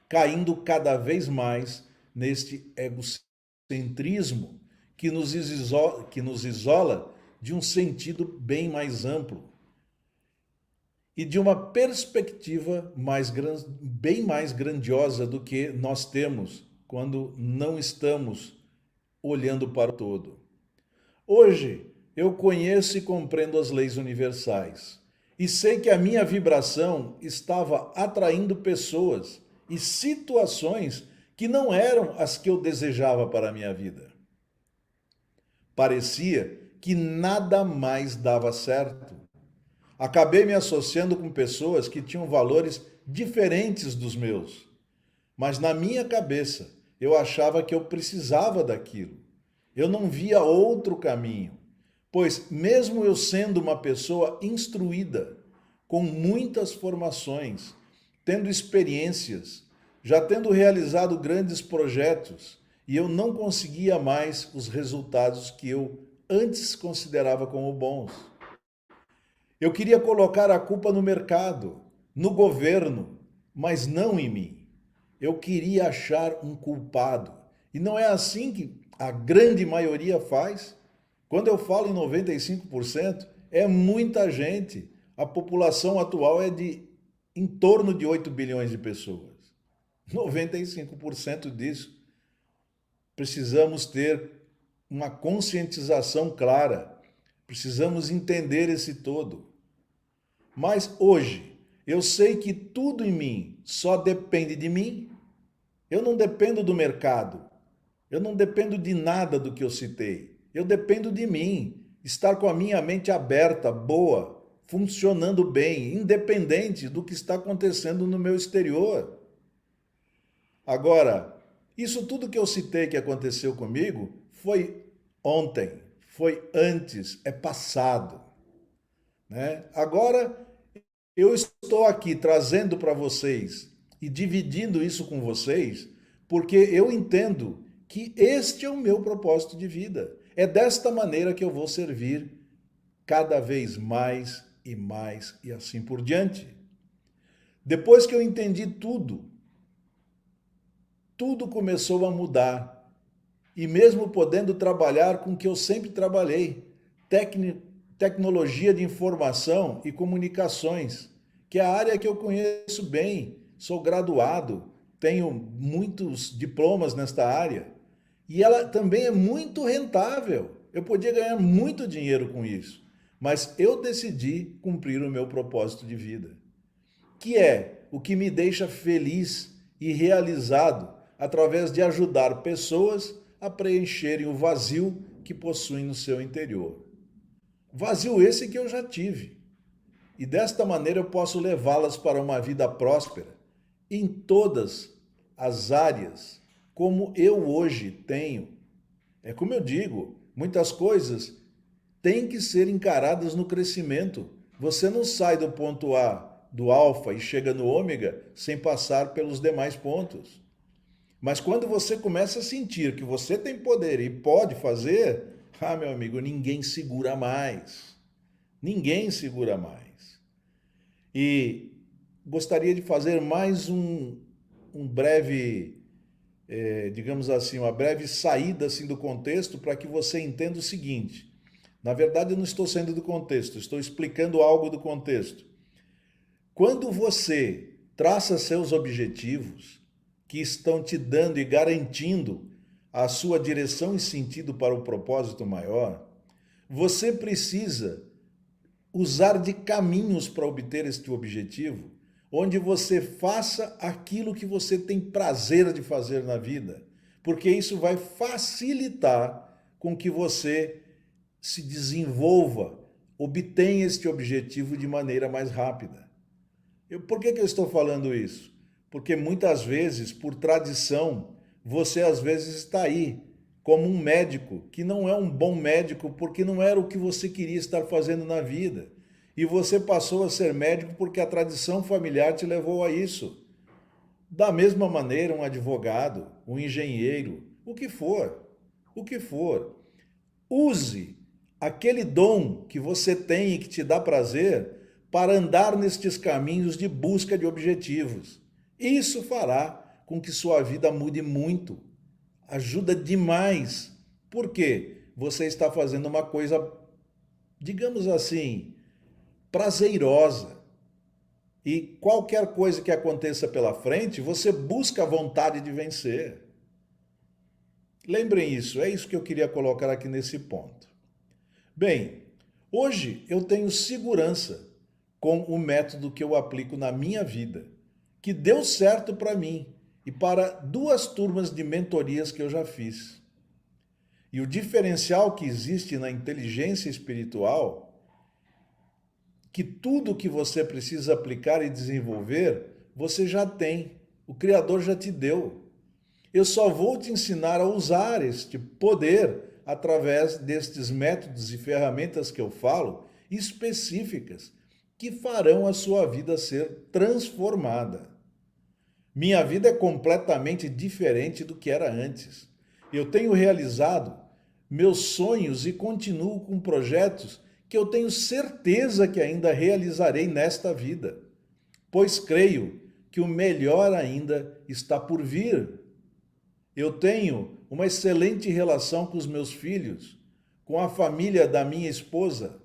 Speaker 1: caindo cada vez mais neste egocentrismo que nos isola de um sentido bem mais amplo e de uma perspectiva bem mais grandiosa do que nós temos quando não estamos olhando para o todo. Hoje, eu conheço e compreendo as leis universais e sei que a minha vibração estava atraindo pessoas e situações que não eram as que eu desejava para a minha vida. Parecia que nada mais dava certo. Acabei me associando com pessoas que tinham valores diferentes dos meus, mas na minha cabeça eu achava que eu precisava daquilo. Eu não via outro caminho, pois, mesmo eu sendo uma pessoa instruída, com muitas formações, tendo experiências, já tendo realizado grandes projetos, e eu não conseguia mais os resultados que eu antes considerava como bons. Eu queria colocar a culpa no mercado, no governo, mas não em mim. Eu queria achar um culpado. E não é assim que a grande maioria faz. Quando eu falo em 95%, é muita gente. A população atual é de em torno de 8 bilhões de pessoas. 95% disso. Precisamos ter uma conscientização clara. Precisamos entender esse todo. Mas hoje, eu sei que tudo em mim só depende de mim. Eu não dependo do mercado. Eu não dependo de nada do que eu citei. Eu dependo de mim. Estar com a minha mente aberta, boa, funcionando bem, independente do que está acontecendo no meu exterior. Agora, isso tudo que eu citei que aconteceu comigo foi ontem, foi antes, é passado, né? Agora eu estou aqui trazendo para vocês e dividindo isso com vocês, porque eu entendo que este é o meu propósito de vida. É desta maneira que eu vou servir cada vez mais e assim por diante. Depois que eu entendi tudo, tudo começou a mudar. E mesmo podendo trabalhar com o que eu sempre trabalhei, tecnologia de informação e comunicações, que é a área que eu conheço bem, sou graduado, tenho muitos diplomas nesta área, e ela também é muito rentável. Eu podia ganhar muito dinheiro com isso, mas eu decidi cumprir o meu propósito de vida, que é o que me deixa feliz e realizado através de ajudar pessoas a preencherem o vazio que possuem no seu interior. Vazio esse que eu já tive. E desta maneira eu posso levá-las para uma vida próspera em todas as áreas, como eu hoje tenho. É como eu digo, muitas coisas têm que ser encaradas no crescimento. Você não sai do ponto A, do alfa, e chega no ômega sem passar pelos demais pontos. Mas quando você começa a sentir que você tem poder e pode fazer, meu amigo, ninguém segura mais. Ninguém segura mais. E gostaria de fazer mais um breve, digamos assim, uma breve saída assim, do contexto para que você entenda o seguinte. Na verdade, eu não estou saindo do contexto, estou explicando algo do contexto. Quando você traça seus objetivos, que estão te dando e garantindo a sua direção e sentido para o propósito maior, você precisa usar de caminhos para obter este objetivo, onde você faça aquilo que você tem prazer de fazer na vida, porque isso vai facilitar com que você se desenvolva, obtenha este objetivo de maneira mais rápida. Por que eu estou falando isso? Porque muitas vezes, por tradição, você às vezes está aí como um médico que não é um bom médico porque não era o que você queria estar fazendo na vida. E você passou a ser médico porque a tradição familiar te levou a isso. Da mesma maneira, um advogado, um engenheiro, o que for, o que for. Use aquele dom que você tem e que te dá prazer para andar nestes caminhos de busca de objetivos. Isso fará com que sua vida mude muito. Ajuda demais. Por quê? Você está fazendo uma coisa, digamos assim, prazerosa. E qualquer coisa que aconteça pela frente, você busca a vontade de vencer. Lembrem isso, é isso que eu queria colocar aqui nesse ponto. Bem, hoje eu tenho segurança com o método que eu aplico na minha vida, que deu certo para mim e para 2 turmas de mentorias que eu já fiz. E o diferencial que existe na inteligência espiritual, que tudo que você precisa aplicar e desenvolver, você já tem. O Criador já te deu. Eu só vou te ensinar a usar este poder através destes métodos e ferramentas que eu falo, específicas, que farão a sua vida ser transformada. Minha vida é completamente diferente do que era antes. Eu tenho realizado meus sonhos e continuo com projetos que eu tenho certeza que ainda realizarei nesta vida, pois creio que o melhor ainda está por vir. Eu tenho uma excelente relação com os meus filhos, com a família da minha esposa,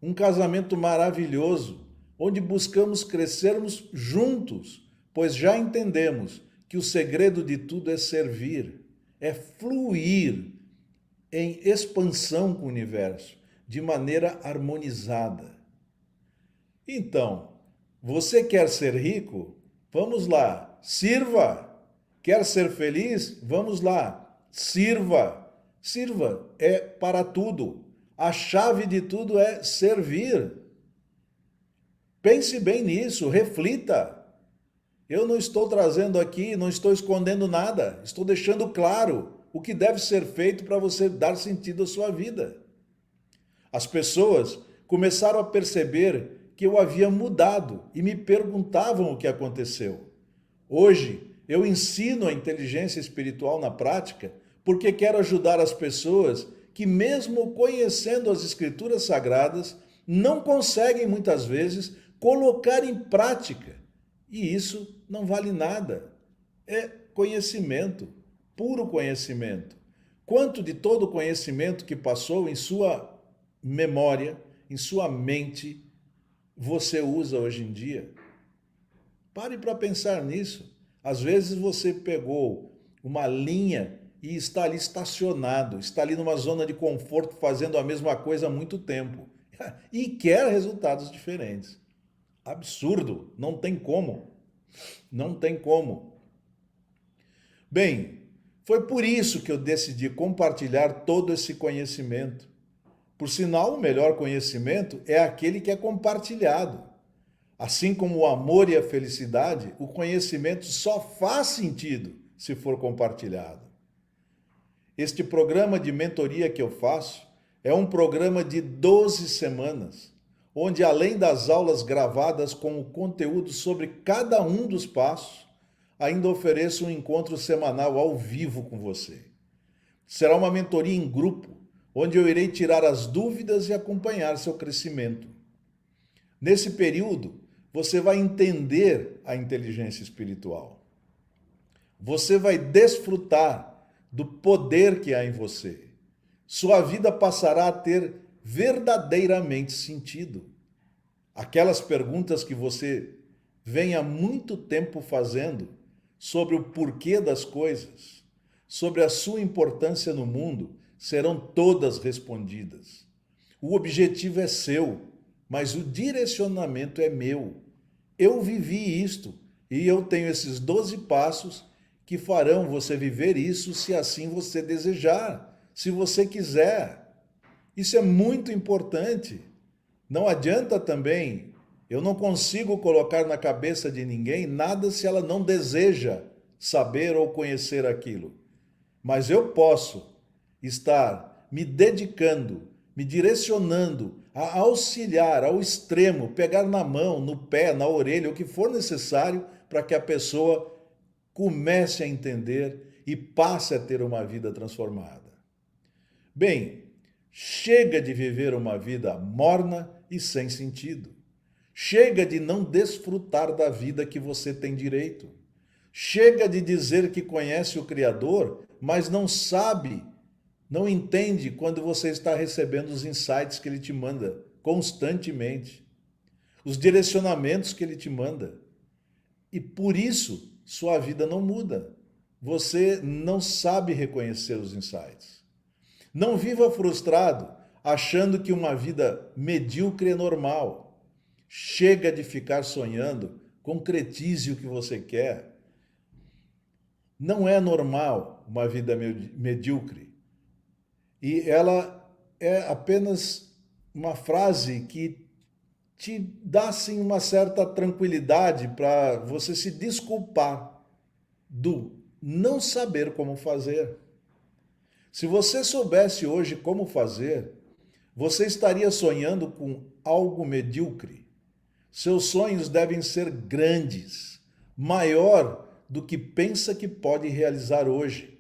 Speaker 1: um casamento maravilhoso, onde buscamos crescermos juntos, pois já entendemos que o segredo de tudo é servir, é fluir em expansão com o universo, de maneira harmonizada. Então, você quer ser rico? Vamos lá, sirva! Quer ser feliz? Vamos lá, sirva! Sirva é para tudo. A chave de tudo é servir. Pense bem nisso, reflita. Eu não estou trazendo aqui, não estou escondendo nada, estou deixando claro o que deve ser feito para você dar sentido à sua vida. As pessoas começaram a perceber que eu havia mudado e me perguntavam o que aconteceu. Hoje, eu ensino a inteligência espiritual na prática porque quero ajudar as pessoas que, mesmo conhecendo as escrituras sagradas, não conseguem muitas vezes colocar em prática. E isso não vale nada. É conhecimento, puro conhecimento. Quanto de todo o conhecimento que passou em sua memória, em sua mente, você usa hoje em dia? Pare para pensar nisso. Às vezes você pegou uma linha e está ali estacionado, está ali numa zona de conforto fazendo a mesma coisa há muito tempo e quer resultados diferentes. Absurdo, não tem como. Não tem como. Bem, foi por isso que eu decidi compartilhar todo esse conhecimento. Por sinal, o melhor conhecimento é aquele que é compartilhado. Assim como o amor e a felicidade, o conhecimento só faz sentido se for compartilhado. Este programa de mentoria que eu faço é um programa de 12 semanas, onde além das aulas gravadas com o conteúdo sobre cada um dos passos, ainda ofereço um encontro semanal ao vivo com você. Será uma mentoria em grupo, onde eu irei tirar as dúvidas e acompanhar seu crescimento. Nesse período, você vai entender a inteligência espiritual. Você vai desfrutar do poder que há em você. Sua vida passará a ter verdadeiramente sentido. Aquelas perguntas que você vem há muito tempo fazendo sobre o porquê das coisas, sobre a sua importância no mundo, serão todas respondidas. O objetivo é seu, mas o direcionamento é meu. Eu vivi isto e eu tenho esses 12 passos que farão você viver isso se assim você desejar, se você quiser. Isso é muito importante. Não adianta também, eu não consigo colocar na cabeça de ninguém nada se ela não deseja saber ou conhecer aquilo. Mas eu posso estar me dedicando, me direcionando a auxiliar ao extremo, pegar na mão, no pé, na orelha, o que for necessário para que a pessoa comece a entender e passe a ter uma vida transformada. Bem, chega de viver uma vida morna e sem sentido. Chega de não desfrutar da vida que você tem direito. Chega de dizer que conhece o Criador, mas não sabe, não entende quando você está recebendo os insights que Ele te manda constantemente, os direcionamentos que Ele te manda. E por isso, sua vida não muda. Você não sabe reconhecer os insights. Não viva frustrado, achando que uma vida medíocre é normal. Chega de ficar sonhando, concretize o que você quer. Não é normal uma vida medíocre. E ela é apenas uma frase que te dá assim uma certa tranquilidade para você se desculpar do não saber como fazer. Se você soubesse hoje como fazer, você estaria sonhando com algo medíocre. Seus sonhos devem ser grandes, maior do que pensa que pode realizar hoje.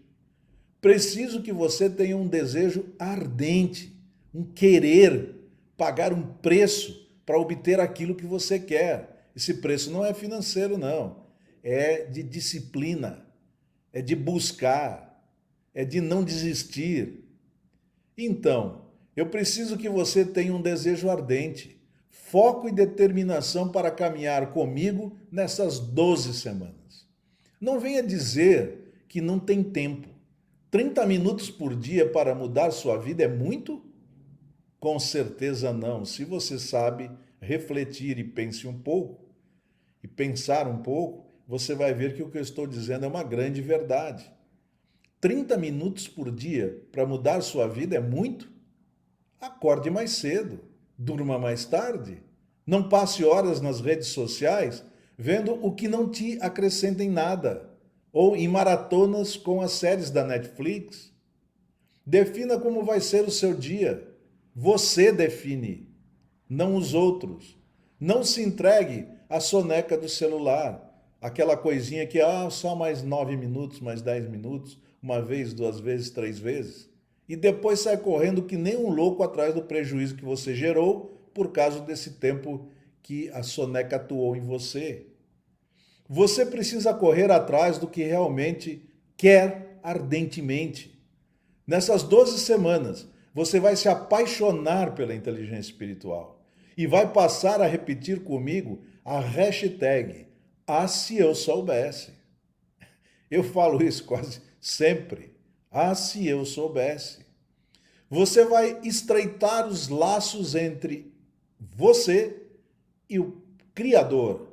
Speaker 1: Preciso que você tenha um desejo ardente, um querer pagar um preço para obter aquilo que você quer. Esse preço não é financeiro, não. É de disciplina, é de buscar, é de não desistir. Então, eu preciso que você tenha um desejo ardente, foco e determinação para caminhar comigo nessas 12 semanas. Não venha dizer que não tem tempo. 30 minutos por dia para mudar sua vida é muito? Com certeza não. Se você sabe refletir e pense um pouco, e pensar um pouco, você vai ver que o que eu estou dizendo é uma grande verdade. 30 minutos por dia para mudar sua vida é muito? Acorde mais cedo, durma mais tarde, não passe horas nas redes sociais vendo o que não te acrescenta em nada, ou em maratonas com as séries da Netflix. Defina como vai ser o seu dia. Você define, não os outros. Não se entregue à soneca do celular, aquela coisinha que, só mais 9 minutos, mais 10 minutos, uma vez, duas vezes, três vezes. E depois sai correndo que nem um louco atrás do prejuízo que você gerou por causa desse tempo que a soneca atuou em você. Você precisa correr atrás do que realmente quer ardentemente. Nessas 12 semanas, você vai se apaixonar pela inteligência espiritual e vai passar a repetir comigo a hashtag se eu soubesse. Eu falo isso quase sempre. Se eu soubesse. Você vai estreitar os laços entre você e o Criador.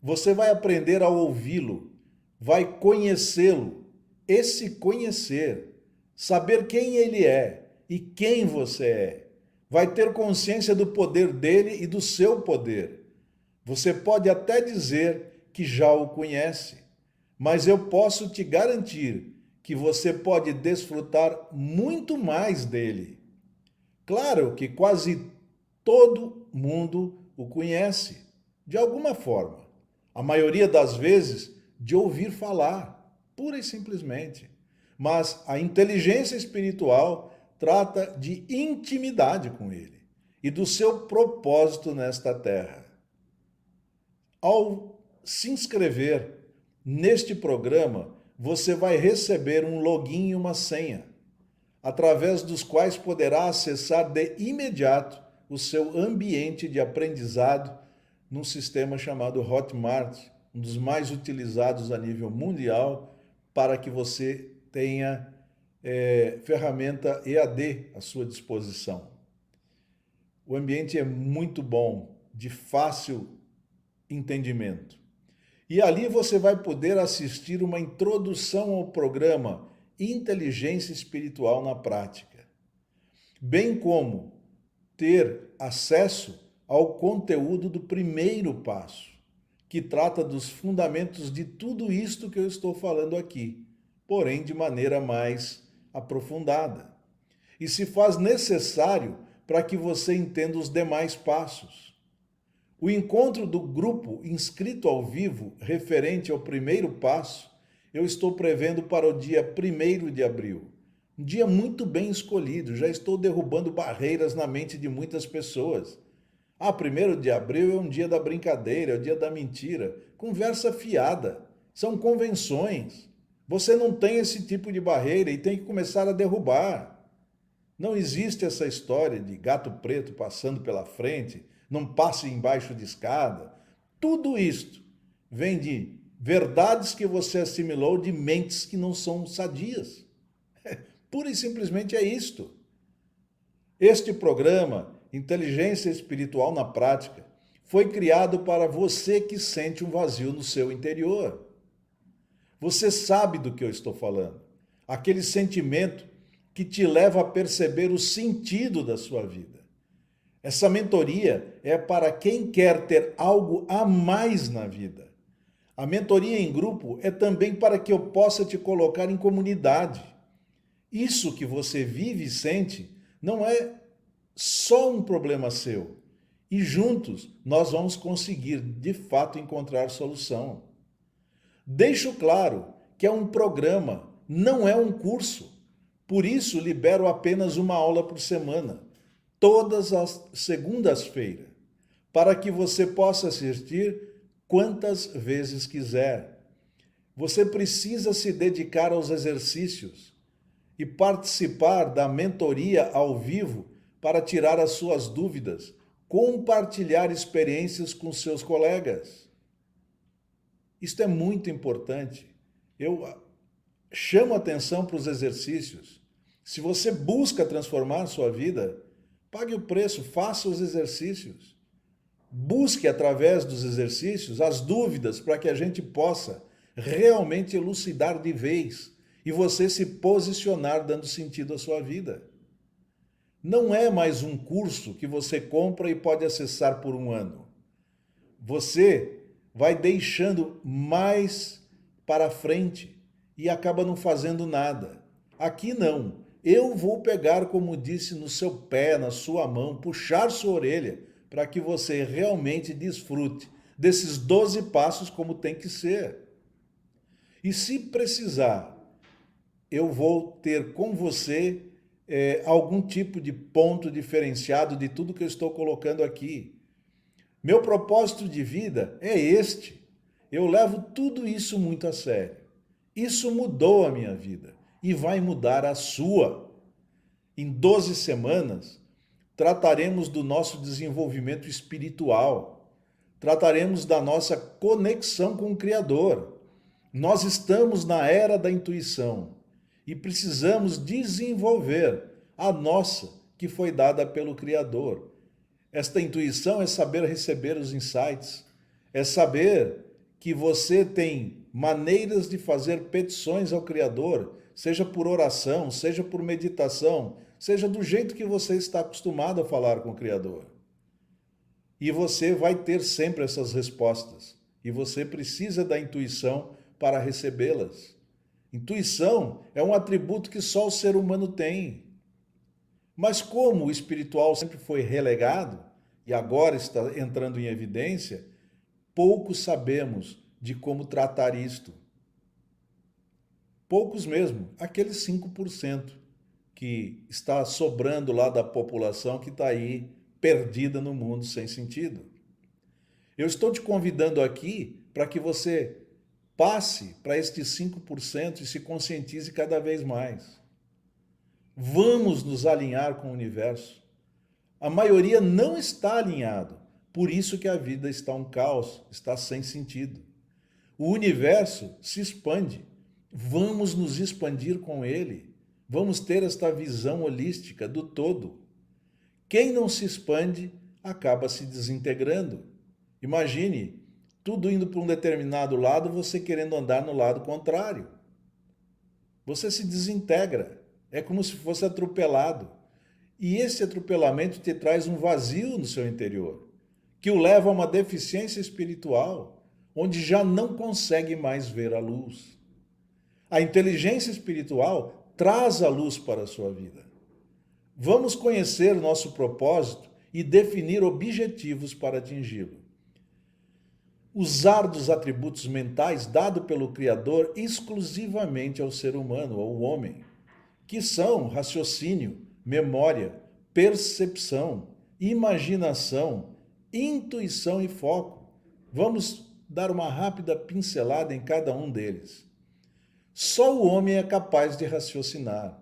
Speaker 1: Você vai aprender a ouvi-lo, vai conhecê-lo, e se conhecer, saber quem ele é e quem você é. Vai ter consciência do poder dele e do seu poder. Você pode até dizer que já o conhece, mas eu posso te garantir que você pode desfrutar muito mais dele. Claro que quase todo mundo o conhece, de alguma forma. A maioria das vezes de ouvir falar, pura e simplesmente. Mas a inteligência espiritual trata de intimidade com ele e do seu propósito nesta terra. Ao se inscrever neste programa, você vai receber um login e uma senha, através dos quais poderá acessar de imediato o seu ambiente de aprendizado num sistema chamado Hotmart, um dos mais utilizados a nível mundial, para que você tenha ferramenta EAD à sua disposição. O ambiente é muito bom, de fácil entendimento. E ali você vai poder assistir uma introdução ao programa Inteligência Espiritual na Prática, bem como ter acesso ao conteúdo do primeiro passo, que trata dos fundamentos de tudo isto que eu estou falando aqui, porém de maneira mais aprofundada. E se faz necessário para que você entenda os demais passos. O encontro do grupo inscrito ao vivo, referente ao primeiro passo, eu estou prevendo para o dia 1º de abril. Um dia muito bem escolhido, já estou derrubando barreiras na mente de muitas pessoas. 1º de abril é um dia da brincadeira, é o dia da mentira. Conversa fiada, são convenções. Você não tem esse tipo de barreira e tem que começar a derrubar. Não existe essa história de gato preto passando pela frente, não passe embaixo de escada. Tudo isto vem de verdades que você assimilou de mentes que não são sadias. Pura e simplesmente é isto. Este programa, Inteligência Espiritual na Prática, foi criado para você que sente um vazio no seu interior. Você sabe do que eu estou falando. Aquele sentimento que te leva a perceber o sentido da sua vida. Essa mentoria é para quem quer ter algo a mais na vida. A mentoria em grupo é também para que eu possa te colocar em comunidade. Isso que você vive e sente não é só um problema seu. E juntos nós vamos conseguir, de fato, encontrar solução. Deixo claro que é um programa, não é um curso. Por isso, libero apenas uma aula por semana, todas as segundas-feiras, para que você possa assistir quantas vezes quiser. Você precisa se dedicar aos exercícios e participar da mentoria ao vivo para tirar as suas dúvidas, compartilhar experiências com seus colegas. Isto é muito importante. Eu chamo atenção para os exercícios. Se você busca transformar sua vida, pague o preço, faça os exercícios. Busque através dos exercícios as dúvidas para que a gente possa realmente elucidar de vez e você se posicionar dando sentido à sua vida. Não é mais um curso que você compra e pode acessar por um ano. Você vai deixando mais para frente e acaba não fazendo nada. Aqui não. Eu vou pegar, como disse, no seu pé, na sua mão, puxar sua orelha para que você realmente desfrute desses 12 passos como tem que ser. E se precisar, eu vou ter com você algum tipo de ponto diferenciado de tudo que eu estou colocando aqui. Meu propósito de vida é este. Eu levo tudo isso muito a sério. Isso mudou a minha vida e vai mudar a sua. Em 12 semanas, trataremos do nosso desenvolvimento espiritual. Trataremos da nossa conexão com o Criador. Nós estamos na era da intuição e precisamos desenvolver a nossa, que foi dada pelo Criador. Esta intuição é saber receber os insights, é saber que você tem maneiras de fazer petições ao Criador, seja por oração, seja por meditação, seja do jeito que você está acostumado a falar com o Criador. E você vai ter sempre essas respostas. E você precisa da intuição para recebê-las. Intuição é um atributo que só o ser humano tem. Mas como o espiritual sempre foi relegado e agora está entrando em evidência, poucos sabemos de como tratar isto. Poucos mesmo, aqueles 5% que está sobrando lá da população que está aí perdida no mundo sem sentido. Eu estou te convidando aqui para que você passe para estes 5% e se conscientize cada vez mais. Vamos nos alinhar com o universo. A maioria não está alinhado, por isso que a vida está um caos, está sem sentido. O universo se expande. Vamos nos expandir com ele. Vamos ter esta visão holística do todo. Quem não se expande acaba se desintegrando. Imagine, tudo indo para um determinado lado, você querendo andar no lado contrário. Você se desintegra. É como se fosse atropelado. E esse atropelamento te traz um vazio no seu interior, que o leva a uma deficiência espiritual, onde já não consegue mais ver a luz. A inteligência espiritual traz a luz para a sua vida. Vamos conhecer nosso propósito e definir objetivos para atingi-lo. Usar dos atributos mentais dado pelo Criador exclusivamente ao ser humano, ao homem, que são raciocínio, memória, percepção, imaginação, intuição e foco. Vamos dar uma rápida pincelada em cada um deles. Só o homem é capaz de raciocinar.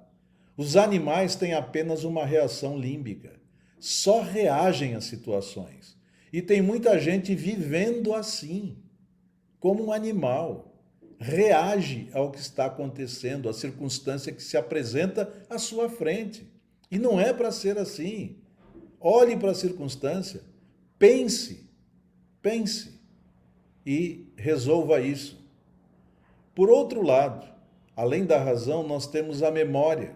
Speaker 1: Os animais têm apenas uma reação límbica. Só reagem às situações. E tem muita gente vivendo assim, como um animal. Reage ao que está acontecendo, à circunstância que se apresenta à sua frente. E não é para ser assim. Olhe para a circunstância, pense e resolva isso. Por outro lado, além da razão, nós temos a memória,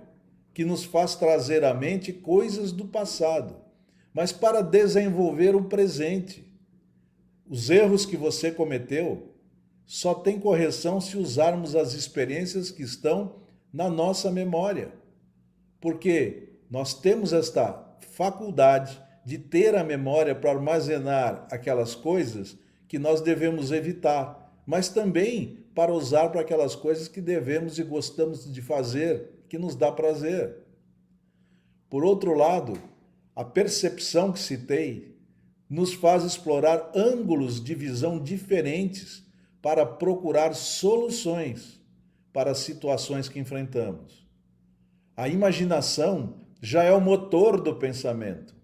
Speaker 1: que nos faz trazer à mente coisas do passado, mas para desenvolver o presente. Os erros que você cometeu só tem correção se usarmos as experiências que estão na nossa memória, porque nós temos esta faculdade de ter a memória para armazenar aquelas coisas que nós devemos evitar, mas também para usar para aquelas coisas que devemos e gostamos de fazer, que nos dá prazer. Por outro lado, a percepção que citei nos faz explorar ângulos de visão diferentes para procurar soluções para as situações que enfrentamos. A imaginação já é o motor do pensamento.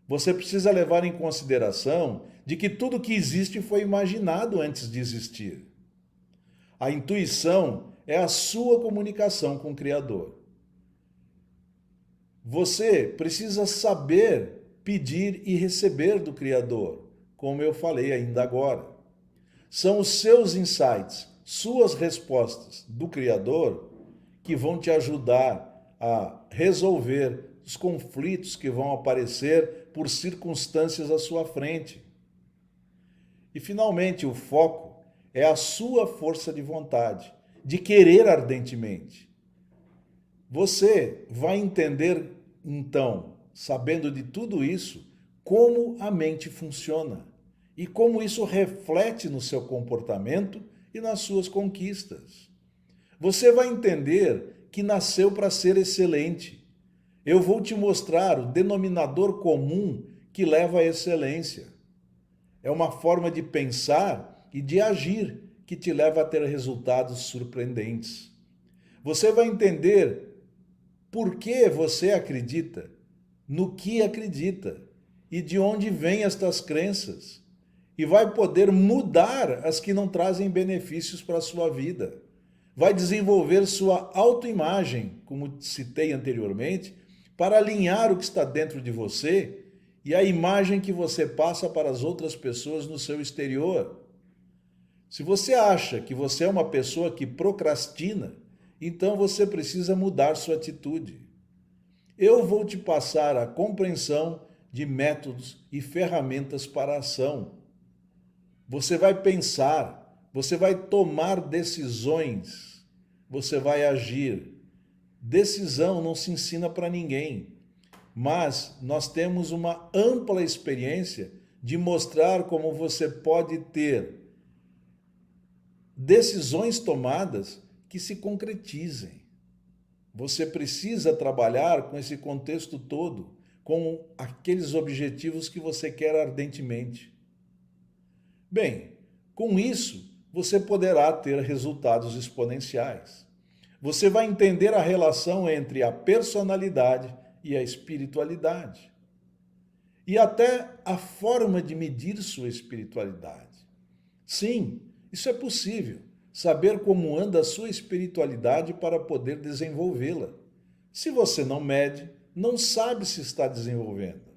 Speaker 1: Você precisa levar em consideração de que tudo que existe foi imaginado antes de existir. A intuição é a sua comunicação com o Criador. Você precisa saber pedir e receber do Criador, como eu falei ainda agora. São os seus insights, suas respostas do Criador que vão te ajudar a resolver os conflitos que vão aparecer por circunstâncias à sua frente. E, finalmente, o foco é a sua força de vontade, de querer ardentemente. Você vai entender, então, sabendo de tudo isso, como a mente funciona e como isso reflete no seu comportamento e nas suas conquistas. Você vai entender que nasceu para ser excelente. Eu vou te mostrar o denominador comum que leva à excelência. É uma forma de pensar e de agir que te leva a ter resultados surpreendentes. Você vai entender por que você acredita no que acredita e de onde vêm estas crenças, e vai poder mudar as que não trazem benefícios para a sua vida. Vai desenvolver sua autoimagem, como citei anteriormente, para alinhar o que está dentro de você e a imagem que você passa para as outras pessoas no seu exterior. Se você acha que você é uma pessoa que procrastina, então você precisa mudar sua atitude. Eu vou te passar a compreensão de métodos e ferramentas para a ação. Você vai pensar, você vai tomar decisões, você vai agir. Decisão não se ensina para ninguém, mas nós temos uma ampla experiência de mostrar como você pode ter decisões tomadas que se concretizem. Você precisa trabalhar com esse contexto todo, com aqueles objetivos que você quer ardentemente. Bem, com isso, você poderá ter resultados exponenciais. Você vai entender a relação entre a personalidade e a espiritualidade. E até a forma de medir sua espiritualidade. Sim, isso é possível. Saber como anda a sua espiritualidade para poder desenvolvê-la. Se você não mede, não sabe se está desenvolvendo.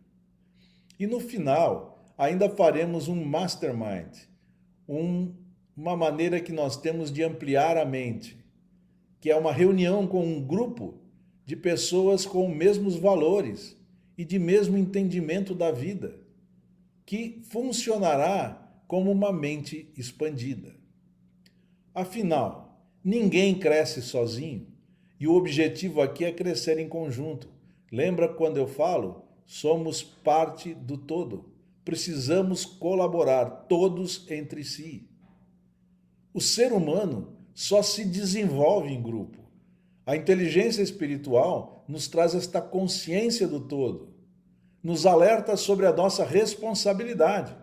Speaker 1: E no final, ainda faremos um mastermind, uma maneira que nós temos de ampliar a mente, que é uma reunião com um grupo de pessoas com os mesmos valores e de mesmo entendimento da vida, que funcionará como uma mente expandida. Afinal, ninguém cresce sozinho e o objetivo aqui é crescer em conjunto. Lembra quando eu falo? Somos parte do todo. Precisamos colaborar todos entre si. O ser humano só se desenvolve em grupo. A inteligência espiritual nos traz esta consciência do todo, nos alerta sobre a nossa responsabilidade.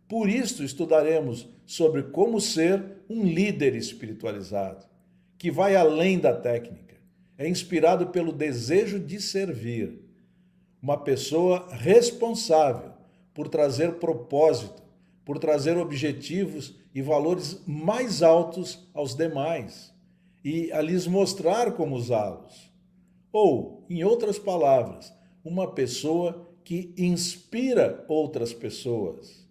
Speaker 1: Por isso estudaremos sobre como ser um líder espiritualizado, que vai além da técnica, é inspirado pelo desejo de servir. Uma pessoa responsável por trazer propósito, por trazer objetivos e valores mais altos aos demais e a lhes mostrar como usá-los. Ou, em outras palavras, uma pessoa que inspira outras pessoas.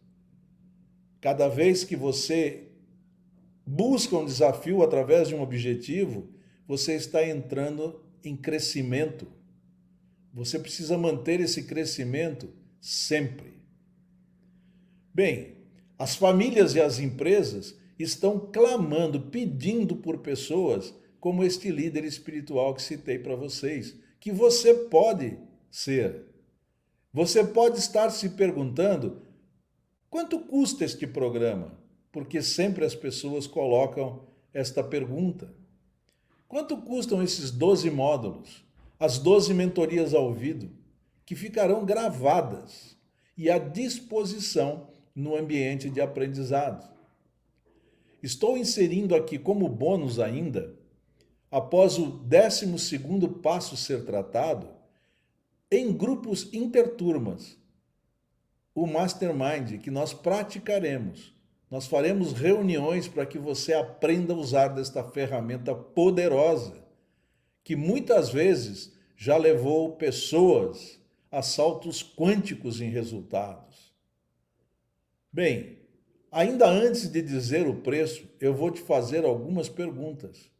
Speaker 1: Cada vez que você busca um desafio através de um objetivo, você está entrando em crescimento. Você precisa manter esse crescimento sempre. Bem, as famílias e as empresas estão clamando, pedindo por pessoas como este líder espiritual que citei para vocês, que você pode ser. Você pode estar se perguntando quanto custa este programa? Porque sempre as pessoas colocam esta pergunta. Quanto custam esses 12 módulos, as 12 mentorias ao vivo, que ficarão gravadas e à disposição no ambiente de aprendizado? Estou inserindo aqui como bônus ainda, após o 12º passo ser tratado, em grupos interturmas, o Mastermind, que nós praticaremos. Nós faremos reuniões para que você aprenda a usar desta ferramenta poderosa, que muitas vezes já levou pessoas a saltos quânticos em resultados. Bem, ainda antes de dizer o preço, eu vou te fazer algumas perguntas.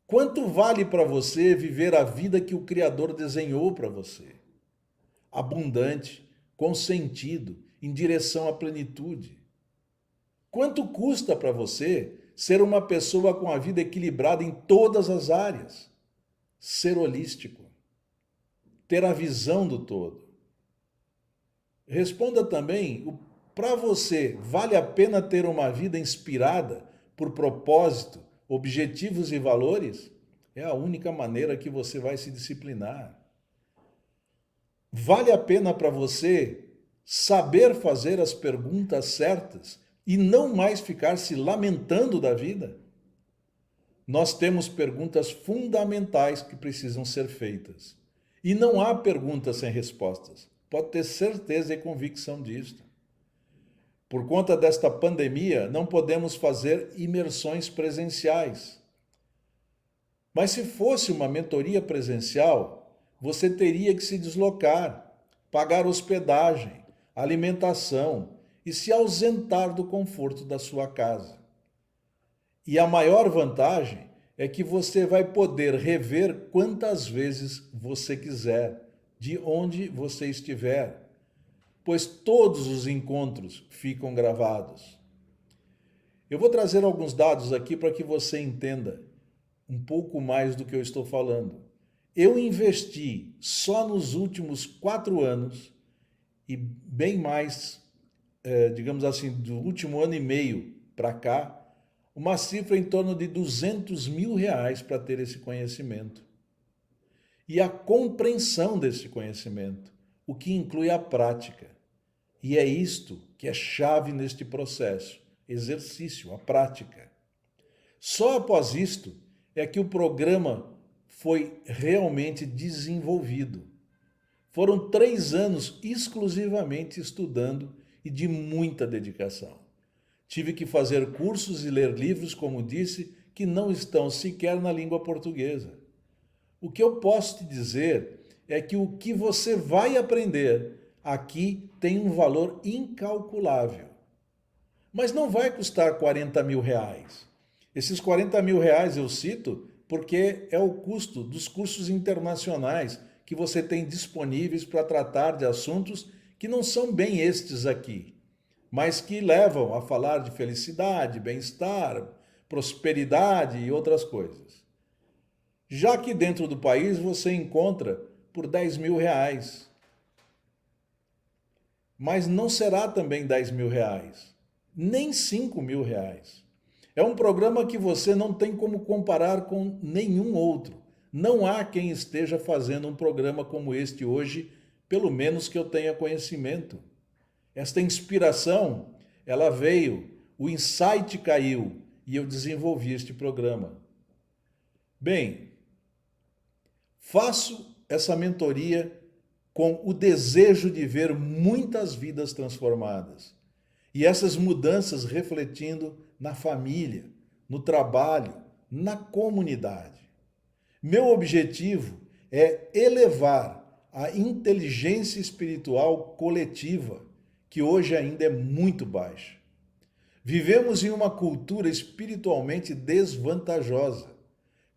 Speaker 1: Quanto vale para você viver a vida que o Criador desenhou para você? Abundante, com sentido, em direção à plenitude. Quanto custa para você ser uma pessoa com a vida equilibrada em todas as áreas? Ser holístico, ter a visão do todo. Responda também, para você, vale a pena ter uma vida inspirada por propósito, objetivos e valores? É a única maneira que você vai se disciplinar. Vale a pena para você saber fazer as perguntas certas e não mais ficar se lamentando da vida? Nós temos perguntas fundamentais que precisam ser feitas. E não há perguntas sem respostas. Pode ter certeza e convicção disto. Por conta desta pandemia, não podemos fazer imersões presenciais. Mas se fosse uma mentoria presencial, você teria que se deslocar, pagar hospedagem, alimentação e se ausentar do conforto da sua casa. E a maior vantagem é que você vai poder rever quantas vezes você quiser, de onde você estiver, pois todos os encontros ficam gravados. Eu vou trazer alguns dados aqui para que você entenda um pouco mais do que eu estou falando. Eu investi só nos últimos 4 anos e bem mais, digamos assim, do último ano e meio para cá, uma cifra em torno de R$200 mil para ter esse conhecimento. E a compreensão desse conhecimento, o que inclui a prática. E é isto que é chave neste processo, exercício, a prática. Só após isto é que o programa foi realmente desenvolvido. Foram 3 anos exclusivamente estudando e de muita dedicação. Tive que fazer cursos e ler livros, como disse, que não estão sequer na língua portuguesa. O que eu posso te dizer é que o que você vai aprender aqui tem um valor incalculável. Mas não vai custar R$40 mil. Esses R$40 mil eu cito porque é o custo dos cursos internacionais que você tem disponíveis para tratar de assuntos que não são bem estes aqui, mas que levam a falar de felicidade, bem-estar, prosperidade e outras coisas. Já que dentro do país você encontra por R$10 mil. Mas não será também R$10 mil, nem R$5 mil. É um programa que você não tem como comparar com nenhum outro. Não há quem esteja fazendo um programa como este hoje, pelo menos que eu tenha conhecimento. Esta inspiração, ela veio, o insight caiu e eu desenvolvi este programa. Bem, faço essa mentoria com o desejo de ver muitas vidas transformadas. E essas mudanças refletindo na família, no trabalho, na comunidade. Meu objetivo é elevar a inteligência espiritual coletiva, que hoje ainda é muito baixa. Vivemos em uma cultura espiritualmente desvantajosa,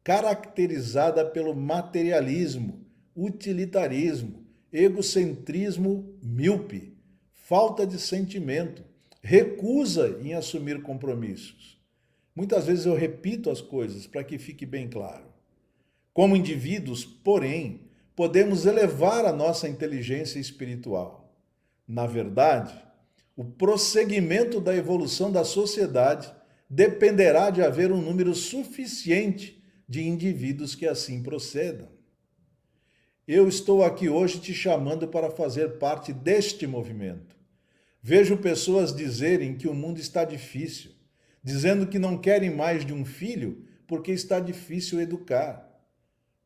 Speaker 1: caracterizada pelo materialismo, utilitarismo, egocentrismo míope, falta de sentimento, recusa em assumir compromissos. Muitas vezes eu repito as coisas para que fique bem claro. Como indivíduos, porém, podemos elevar a nossa inteligência espiritual. Na verdade, o prosseguimento da evolução da sociedade dependerá de haver um número suficiente de indivíduos que assim procedam. Eu estou aqui hoje te chamando para fazer parte deste movimento. Vejo pessoas dizerem que o mundo está difícil, dizendo que não querem mais de um filho porque está difícil educar.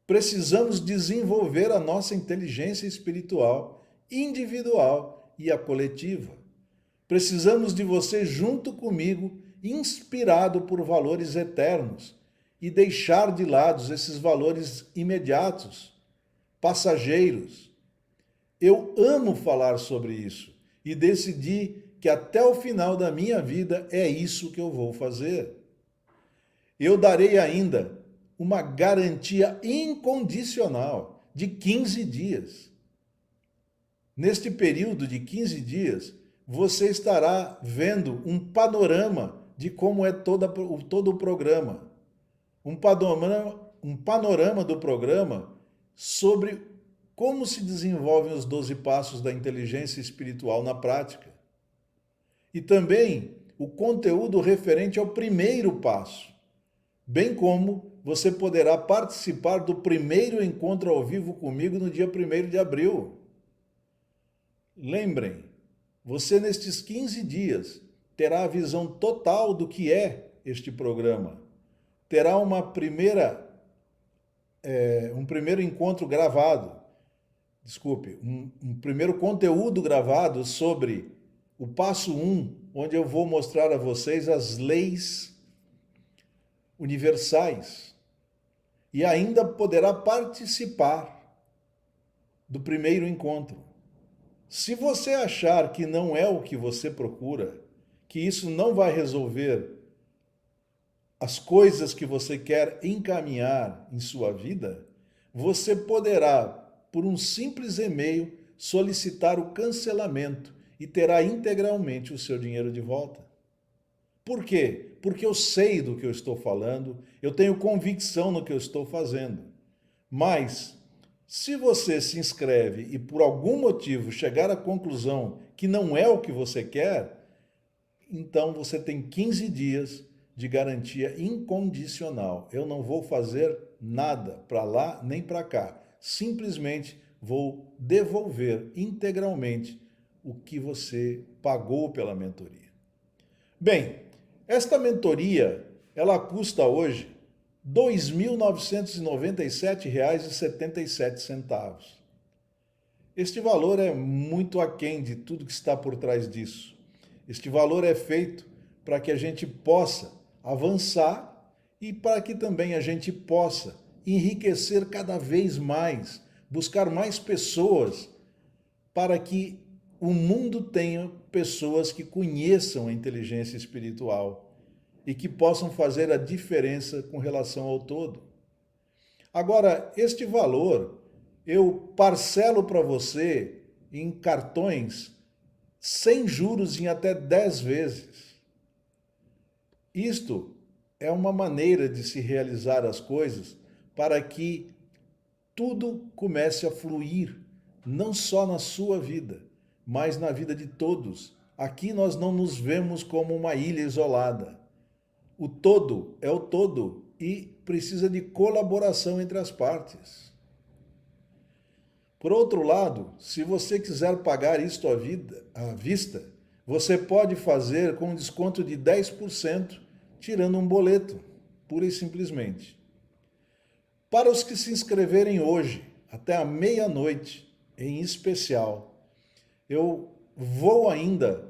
Speaker 1: Precisamos desenvolver a nossa inteligência espiritual, individual e a coletiva. Precisamos de você junto comigo, inspirado por valores eternos, e deixar de lado esses valores imediatos, passageiros. Eu amo falar sobre isso e decidi que até o final da minha vida é isso que eu vou fazer. Eu darei ainda uma garantia incondicional de 15 dias. Neste período de 15 dias, você estará vendo um panorama de como é todo o programa. Um panorama do programa sobre como se desenvolvem os 12 passos da inteligência espiritual na prática. E também o conteúdo referente ao primeiro passo, bem como você poderá participar do primeiro encontro ao vivo comigo no dia 1º de abril. Lembrem, você nestes 15 dias terá a visão total do que é este programa. Terá um primeiro encontro gravado, um primeiro conteúdo gravado sobre o passo 1, onde eu vou mostrar a vocês as leis universais. E ainda poderá participar do primeiro encontro. Se você achar que não é o que você procura, que isso não vai resolver as coisas que você quer encaminhar em sua vida, você poderá, por um simples e-mail, solicitar o cancelamento e terá integralmente o seu dinheiro de volta. Por quê? Porque eu sei do que eu estou falando, eu tenho convicção no que eu estou fazendo. Mas, se você se inscreve e por algum motivo chegar à conclusão que não é o que você quer, então você tem 15 dias de garantia incondicional. Eu não vou fazer nada para lá nem para cá. Simplesmente vou devolver integralmente o que você pagou pela mentoria. Bem, esta mentoria, ela custa hoje R$ 2.997,77. Este valor é muito aquém de tudo que está por trás disso. Este valor é feito para que a gente possa avançar e para que também a gente possa enriquecer cada vez mais, buscar mais pessoas para que o mundo tenha pessoas que conheçam a inteligência espiritual e que possam fazer a diferença com relação ao todo. Agora, este valor eu parcelo para você em cartões sem juros em até 10 vezes. Isto é uma maneira de se realizar as coisas para que tudo comece a fluir, não só na sua vida, mas na vida de todos. Aqui nós não nos vemos como uma ilha isolada. O todo é o todo e precisa de colaboração entre as partes. Por outro lado, se você quiser pagar isto à vista, você pode fazer com um desconto de 10%, tirando um boleto, pura e simplesmente. Para os que se inscreverem hoje, até a meia-noite, em especial, eu vou ainda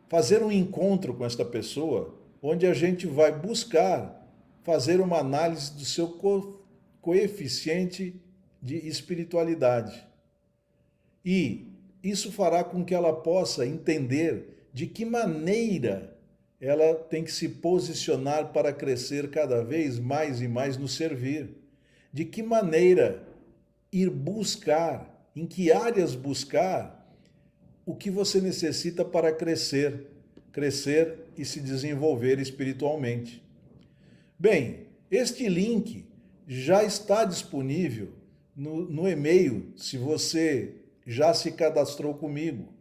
Speaker 1: fazer um encontro com esta pessoa, onde a gente vai buscar fazer uma análise do seu coeficiente de espiritualidade. E isso fará com que ela possa entender de que maneira ela tem que se posicionar para crescer cada vez mais e mais no servir. de que maneira ir buscar, em que áreas buscar o que você necessita para crescer e se desenvolver espiritualmente. Bem, este link já está disponível no e-mail, se você já se cadastrou comigo,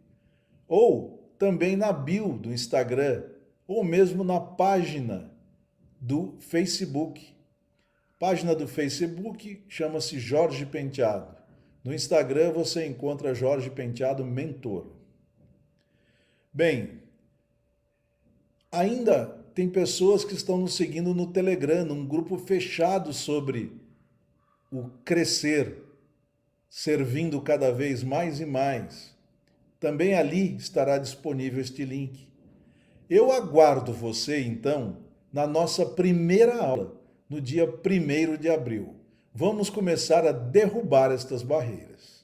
Speaker 1: ou também na bio do Instagram, ou mesmo na página do Facebook. Página do Facebook chama-se Jorge Penteado. No Instagram você encontra Jorge Penteado Mentor. Bem, ainda tem pessoas que estão nos seguindo no Telegram, num grupo fechado sobre o crescer, servindo cada vez mais e mais. Também ali estará disponível este link. Eu aguardo você, então, na nossa primeira aula, no dia 1º de abril. Vamos começar a derrubar estas barreiras.